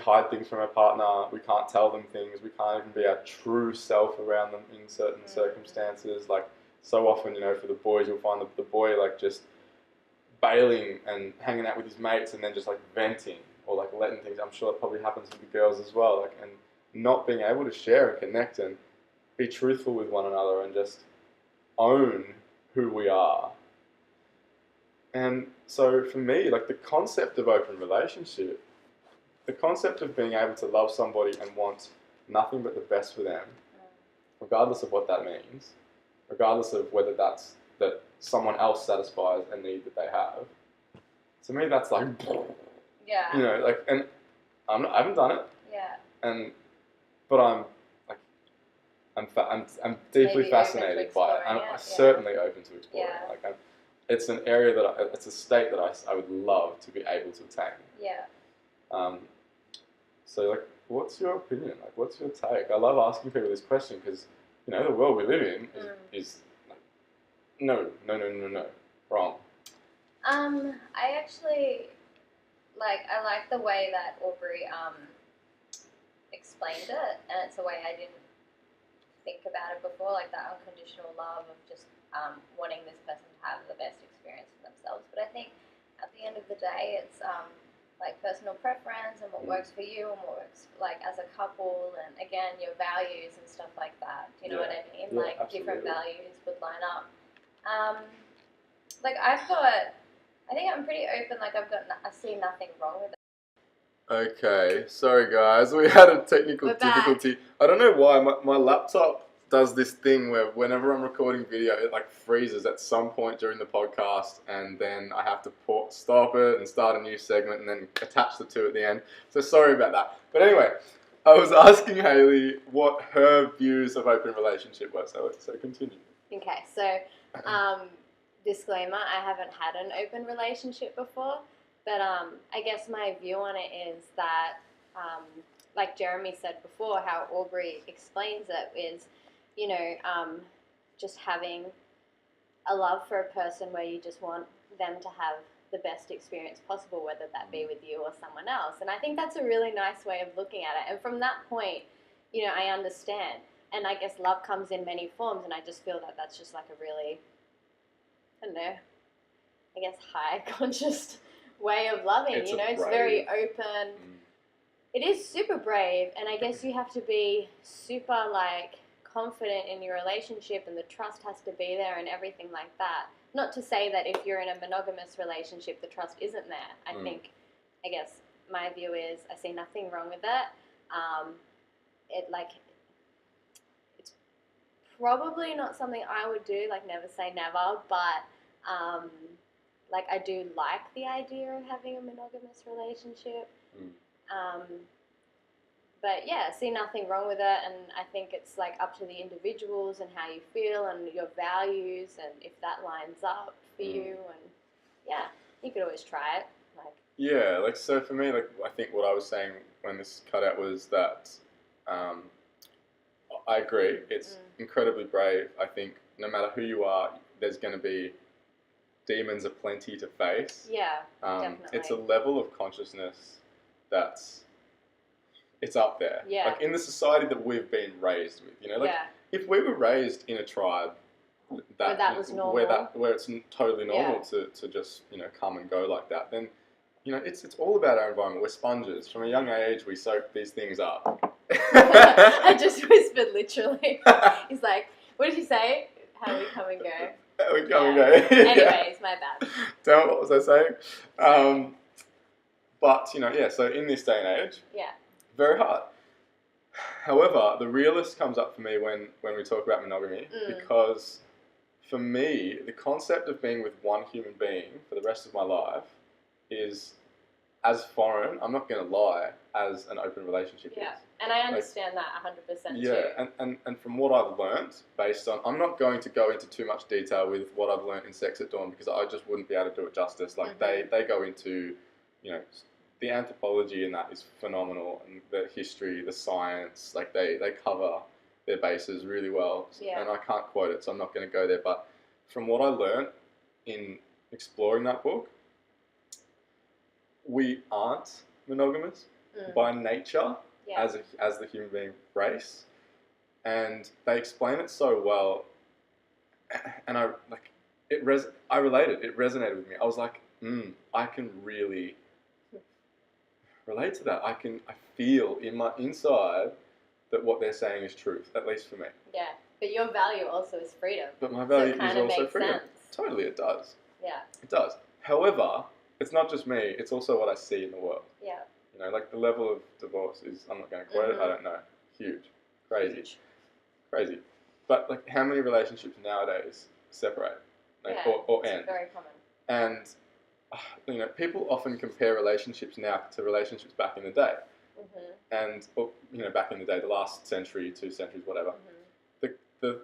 Speaker 2: hide things from our partner, we can't tell them things, we can't even be our true self around them in certain circumstances. Like, so often, for the boys, you'll find the boy, like, just bailing and hanging out with his mates and then just, like, venting or, like, letting things... I'm sure it probably happens with the girls as well, like, and not being able to share and connect and be truthful with one another and just own who we are. And so, for me, like, the concept of open relationship, the concept of being able to love somebody and want nothing but the best for them, regardless of what that means, regardless of whether that's that someone else satisfies a need that they have. To me, that's like, and I haven't done it. But I'm deeply fascinated by it. I'm certainly open to exploring it. Like, it's an area it's a state that I would love to be able to attain. So, like, what's your opinion? Like, what's your take? I love asking people this question because, the world we live in is like, no, wrong.
Speaker 1: I actually, I like the way that Aubrey explained it, and it's a way I didn't think about it before, like that unconditional love of just wanting this person to have the best experience for themselves. But I think at the end of the day, it's like personal preference and what works for you and what works like as a couple, and again your values and stuff like that. Do you know what I mean? Like different values would line up. I think I'm pretty open. Like I see nothing wrong with it.
Speaker 2: Okay, sorry guys, we had a technical difficulty. I don't know why my laptop does this thing where whenever I'm recording video, it like freezes at some point during the podcast, and then I have to stop it and start a new segment and then attach the two at the end. So sorry about that. But anyway, I was asking Hayley what her views of open relationship were. So continue. Okay,
Speaker 1: so disclaimer, I haven't had an open relationship before, but I guess my view on it is that, like Jeremy said before, how Aubrey explains it is, just having a love for a person where you just want them to have the best experience possible, whether that be with you or someone else. And I think that's a really nice way of looking at it. And from that point, I understand. And I guess love comes in many forms, and I just feel that that's just like a really, I don't know, I guess high conscious way of loving. It's very open. It is super brave, and I guess you have to be super confident in your relationship, and the trust has to be there and everything like that. Not to say that if you're in a monogamous relationship the trust isn't there. I guess my view is I see nothing wrong with it. It's probably not something I would do, never say never, but I do like the idea of having a monogamous relationship. But yeah, see nothing wrong with it, and I think it's like up to the individuals and how you feel and your values, and if that lines up for you, and yeah, you could always try it. Like
Speaker 2: Yeah, like so for me, like I think what I was saying when this cut out was that I agree. It's incredibly brave. I think no matter who you are, there's going to be demons aplenty to face.
Speaker 1: Yeah, definitely.
Speaker 2: It's a level of consciousness it's up there.
Speaker 1: Yeah.
Speaker 2: Like in the society that we've been raised with, you know, like if we were raised in a tribe
Speaker 1: that was normal,
Speaker 2: where it's totally normal to just, you know, come and go like that, then, you know, it's all about our environment. We're sponges. From a young age, we soak these things up.
Speaker 1: I just whispered literally. He's like, what did you say? How we come and go?
Speaker 2: How we come and go.
Speaker 1: Anyways, my bad.
Speaker 2: Tell me, what was I saying? But, you know, yeah, so in this day and age, very hard. However, the realist comes up for me when we talk about monogamy, because for me, the concept of being with one human being for the rest of my life is as foreign, I'm not going to lie, as an open relationship is.
Speaker 1: And I understand that 100% too.
Speaker 2: And from what I've learned, based on, I'm not going to go into too much detail with what I've learned in Sex at Dawn because I just wouldn't be able to do it justice. Like they go into, you know, the anthropology in that is phenomenal, and the history, the science, like they cover their bases really well. And I can't quote it, so I'm not going to go there. But from what I learned in exploring that book, we aren't monogamous by nature as the human being race, and they explain it so well. And I related. It resonated with me. I was like, I can really relate to that. I feel in my inside that what they're saying is truth, at least for me.
Speaker 1: Yeah, but your value also is freedom.
Speaker 2: But my value is also freedom.
Speaker 1: Sense.
Speaker 2: Totally, it does.
Speaker 1: Yeah.
Speaker 2: It does. However, it's not just me, it's also what I see in the world.
Speaker 1: Yeah.
Speaker 2: You know, like the level of divorce is, I'm not going to quote it, I don't know, huge. Crazy. Crazy. But like how many relationships nowadays separate or end?
Speaker 1: It's very common.
Speaker 2: And you know, people often compare relationships now to relationships back in the day. And, you know, back in the day, the last century, 2 centuries, whatever. The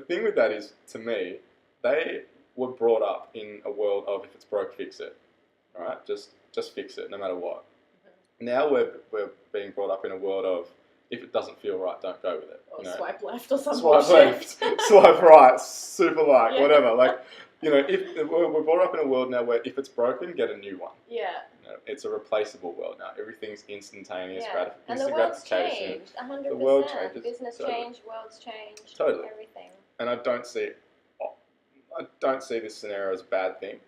Speaker 2: thing with that is, to me, they were brought up in a world of if it's broke, fix it. All right? Just fix it, no matter what. Now we're being brought up in a world of if it doesn't feel right, don't go with it.
Speaker 1: Or swipe left or something.
Speaker 2: Swipe left, swipe right, super like, whatever. Like, you know, we're brought up in a world now where if it's broken, get a new one.
Speaker 1: Yeah.
Speaker 2: You know, it's a replaceable world now. Everything's instantaneous gratification.
Speaker 1: And the world's changed, 100%.
Speaker 2: The world changes.
Speaker 1: Business changed, world's changed.
Speaker 2: Totally.
Speaker 1: Everything.
Speaker 2: And I don't see this scenario as a bad thing.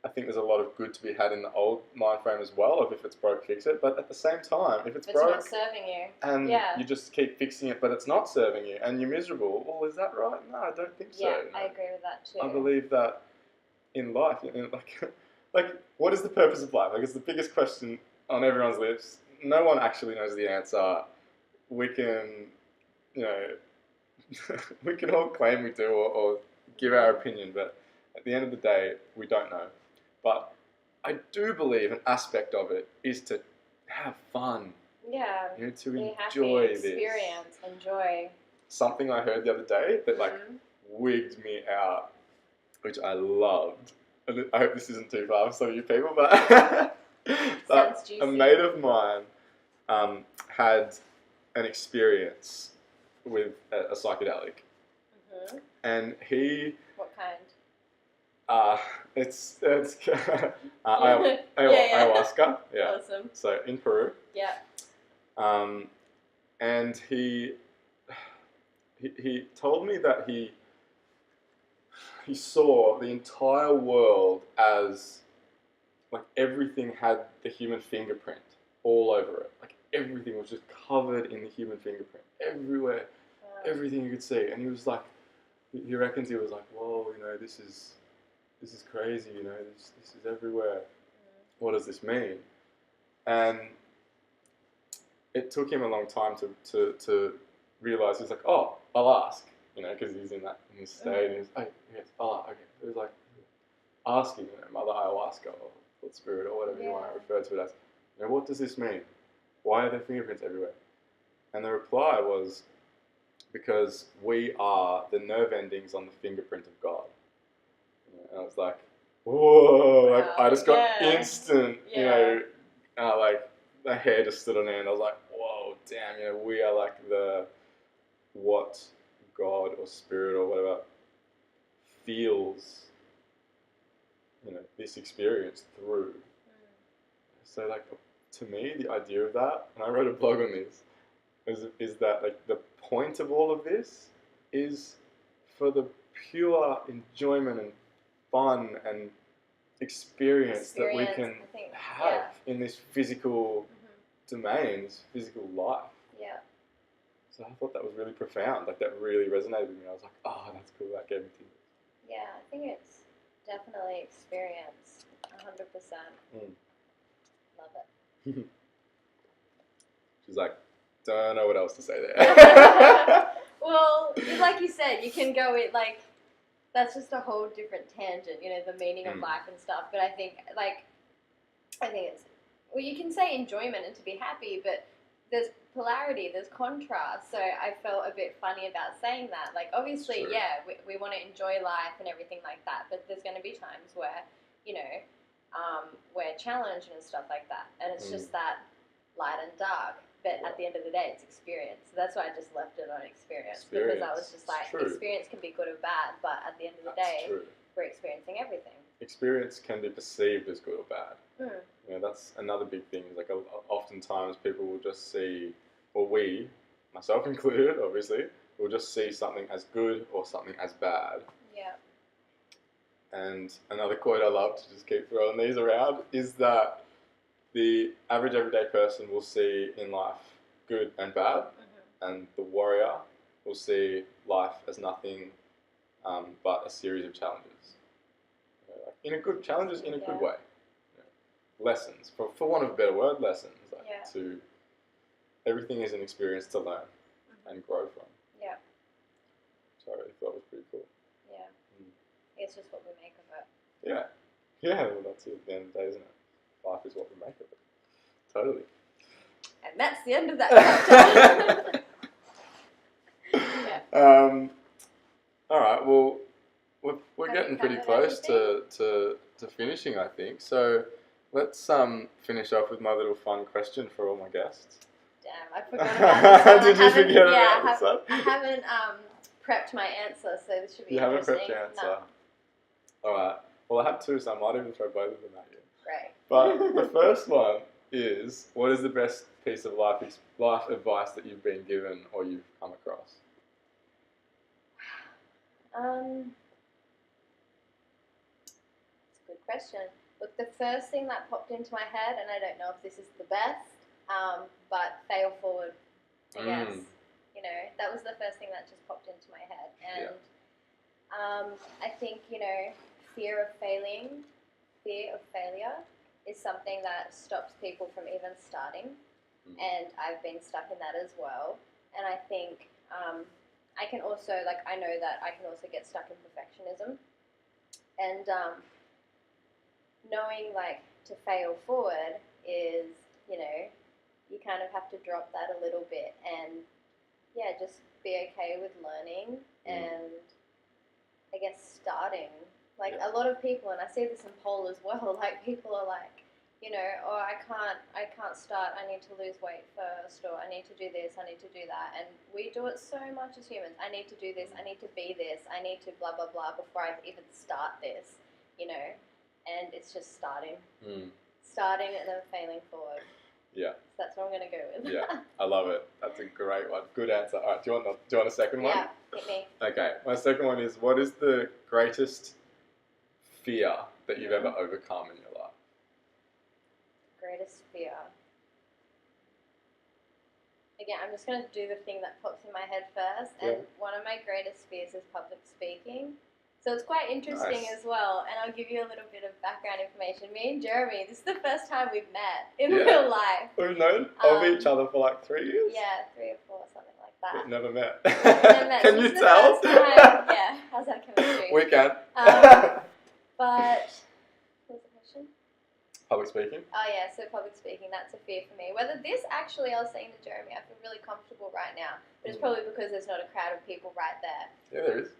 Speaker 2: I think there's a lot of good to be had in the old mind frame as well of if it's broke, fix it. But at the same time, if it's broke,
Speaker 1: not serving you,
Speaker 2: and you just keep fixing it, but it's not serving you, and you're miserable, well, is that right? No, I don't think so.
Speaker 1: Yeah, I agree with that too.
Speaker 2: I believe that in life, like, what is the purpose of life? Like, it's the biggest question on everyone's lips. No one actually knows the answer. We can, you know, we can all claim we do or give our opinion, but at the end of the day, we don't know. But I do believe an aspect of it is to have fun.
Speaker 1: Yeah.
Speaker 2: You know, to
Speaker 1: be
Speaker 2: enjoy
Speaker 1: happy, experience, enjoy.
Speaker 2: Something I heard the other day that like wigged me out, which I loved. And I hope this isn't too far for some of you people, but,
Speaker 1: Sounds juicy.
Speaker 2: A mate of mine had an experience with a psychedelic, and he.
Speaker 1: What kind?
Speaker 2: It's ayahuasca. Yeah.
Speaker 1: Awesome.
Speaker 2: So in Peru.
Speaker 1: Yeah.
Speaker 2: And he told me that he saw the entire world as like everything had the human fingerprint all over it. Like everything was just covered in the human fingerprint everywhere. Everything you could see, and he was like, he reckons he was like, whoa, you know, this is crazy, you know, this is everywhere. What does this mean? And it took him a long time to realize. He's like, oh, I'll ask, you know, because he's in this state, and he's like, yes, okay. It was like asking, you know, Mother Ayahuasca or Spirit or whatever you want to refer to it as, you know, what does this mean? why are there fingerprints everywhere? And the reply was, because we are the nerve endings on the fingerprint of God. And I was like, whoa, like I just got instant, like the hair just stood on end. I was like, whoa, damn, we are like what God or spirit or whatever feels, this experience through. So like, to me, the idea of that, and I wrote a blog on this, is that like the point of all of this is for the pure enjoyment and fun and experience that we can have in this physical domains, physical life.
Speaker 1: Yeah.
Speaker 2: So I thought that was really profound. Like that really resonated with me. I was like, oh, that's cool. That gave me tingles.
Speaker 1: Yeah, I think it's definitely experience, 100%. Love it.
Speaker 2: She's like, don't know what else to say there.
Speaker 1: Well, like you said, you can go with like, that's just a whole different tangent, the meaning of life and stuff. But I think it's, well, you can say enjoyment and to be happy, but there's polarity, there's contrast. So I felt a bit funny about saying that. Like, obviously, we want to enjoy life and everything like that, but there's going to be times where, we're challenged and stuff like that. And it's just that light and dark. But at the end of the day, it's experience. So that's why I just left it on experience. Because I was just like, experience can be good or bad, but at the end of the day, we're experiencing everything.
Speaker 2: Experience can be perceived as good or bad. That's another big thing. Like, oftentimes people will just see, or we, myself included, obviously, will just see something as good or something as bad.
Speaker 1: Yeah.
Speaker 2: And another quote I love to just keep throwing these around is that the average everyday person will see in life good and bad, and the warrior will see life as nothing but a series of challenges. Challenges in a good way. Lessons, for want of a better word, lessons. To everything is an experience to learn and grow from.
Speaker 1: Yeah.
Speaker 2: So I really thought it was pretty cool.
Speaker 1: Yeah. It's just what we make of it.
Speaker 2: Yeah. Yeah, well, that's it at the end of the day, isn't it? Life is what we make of it. Totally.
Speaker 1: And that's the end of that chapter.
Speaker 2: All right, well, we're getting pretty close to finishing, I think. So let's finish off with my little fun question for all my guests.
Speaker 1: Damn, I forgot about this one.
Speaker 2: Did you forget about this one?
Speaker 1: I haven't prepped my answer, so this should be interesting.
Speaker 2: You haven't prepped your answer?
Speaker 1: No.
Speaker 2: All right. Well, I have two, so I might even throw both of them at you.
Speaker 1: Great.
Speaker 2: But the first one is, what is the best piece of life advice that you've been given or you've come across?
Speaker 1: It's a good question. Look, the first thing that popped into my head, and I don't know if this is the best, but fail forward, I guess. That was the first thing that just popped into my head. And I think, fear of failure is something that stops people from even starting. And I've been stuck in that as well. And I think I can also, I know that I can also get stuck in perfectionism. And knowing, to fail forward is, you kind of have to drop that a little bit and, just be okay with learning and, I guess, starting. A lot of people, and I see this in pole as well, people are like, oh, I can't start, I need to lose weight first, or I need to do this, I need to do that. And we do it so much as humans. I need to do this, I need to be this, I need to blah, blah, blah before I even start this, and it's just starting. Starting and then failing forward.
Speaker 2: Yeah.
Speaker 1: So that's what I'm going to go with.
Speaker 2: Yeah, I love it. That's a great one. Good answer. All right, do you want a second one?
Speaker 1: Yeah, hit me.
Speaker 2: Okay, my second one is, what is the greatest fear that you've ever overcome in your life?
Speaker 1: Greatest fear. Again, I'm just going to do the thing that pops in my head first. And one of my greatest fears is public speaking. So it's quite interesting as well. And I'll give you a little bit of background information. Me and Jeremy, this is the first time we've met in real life.
Speaker 2: We've known of each other for 3 years?
Speaker 1: Yeah, 3 or 4, something like that.
Speaker 2: We've never met.
Speaker 1: Never met.
Speaker 2: Can you tell?
Speaker 1: Yeah, how's that chemistry?
Speaker 2: We can.
Speaker 1: But, what was the question?
Speaker 2: Public speaking?
Speaker 1: Oh yeah, so public speaking, that's a fear for me. Whether this actually, I was saying to Jeremy, I feel really comfortable right now, but it's probably because there's not a crowd of people right there.
Speaker 2: Yeah, there is.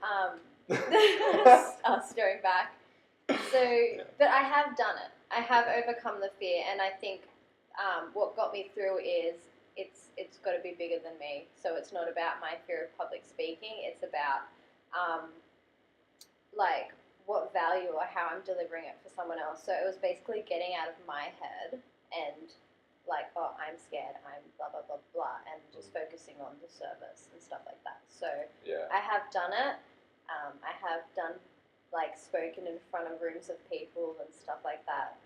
Speaker 1: Staring back. So, but I have done it. I have overcome the fear, and I think what got me through is it's got to be bigger than me. So it's not about my fear of public speaking. It's about like what value or how I'm delivering it for someone else. So it was basically getting out of my head and like, oh, I'm scared, I'm blah, blah, blah, blah, and just focusing on the service and stuff like that. So I have done it. I have done, like, spoken in front of rooms of people and stuff like that.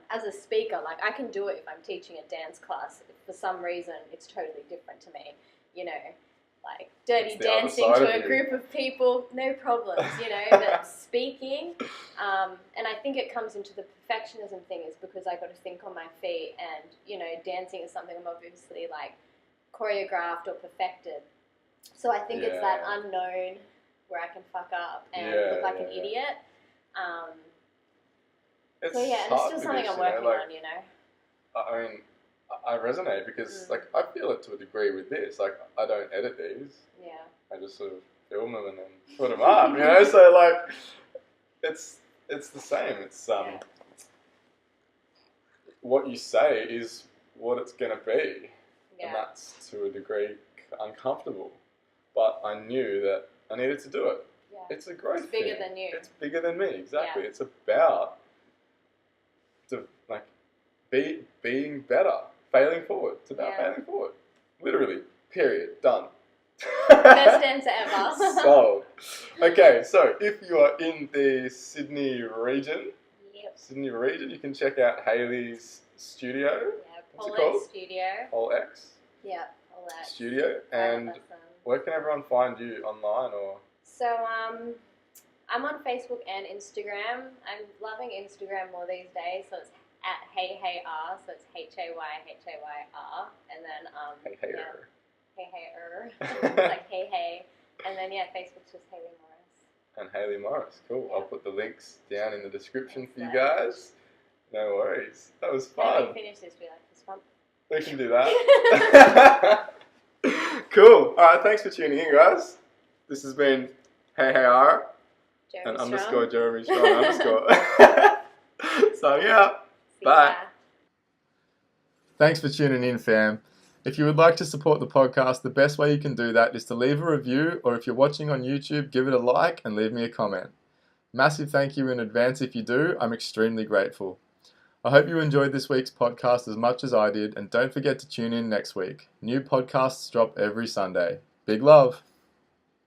Speaker 1: As a speaker, like, I can do it if I'm teaching a dance class. For some reason, it's totally different to me, you know. Like, dirty dancing to a group of people, no problems, you know, but speaking, and I think it comes into the perfectionism thing is because I got to think on my feet, and, you know, dancing is something I'm obviously, like, choreographed or perfected. So I think it's that unknown where I can fuck up and look like an idiot. So, yeah, and it's still something I'm working on, you know.
Speaker 2: I mean, I resonate because, like, I feel it to a degree with this. Like, I don't edit these. Yeah. I just sort of film them and then put them up, you know? So, like, it's the same. It's, what you say is what it's going to be. Yeah. And that's, to a degree, uncomfortable. But I knew that I needed to do it. Yeah. It's a growth thing. It's bigger than you. It's bigger than me, exactly. Yeah. It's about, being better. Failing forward. It's about failing forward. Literally. Period. Done.
Speaker 1: Best answer ever.
Speaker 2: Solved. Okay, so if you are in the Sydney region, you can check out Hayley's studio. Yeah, What's it called?
Speaker 1: Studio.
Speaker 2: Whole X.
Speaker 1: Yeah, Whole X.
Speaker 2: Studio. And where can everyone find you online or? So
Speaker 1: I'm on Facebook and Instagram. I'm loving Instagram more these days, so it's at HeyHeyR, so it's HayHayR, and then HeyHeyR, it's like hey, and then Facebook's just Hayley Morris.
Speaker 2: And Hayley Morris, cool. Yeah. I'll put the links down in the description for you guys. No worries. That was fun.
Speaker 1: When we finish this, we like this one.
Speaker 2: We can do that. Cool. All right, thanks for tuning in, guys. This has been HeyHeyR and _ Jeremy Strong _ Signing out. Bye. Thanks for tuning in, fam. If you would like to support the podcast, the best way you can do that is to leave a review, or if you're watching on YouTube, give it a like and leave me a comment. Massive thank you in advance if you do. I'm extremely grateful. I hope you enjoyed this week's podcast as much as I did, and don't forget to tune in next week. New podcasts drop every Sunday. Big love.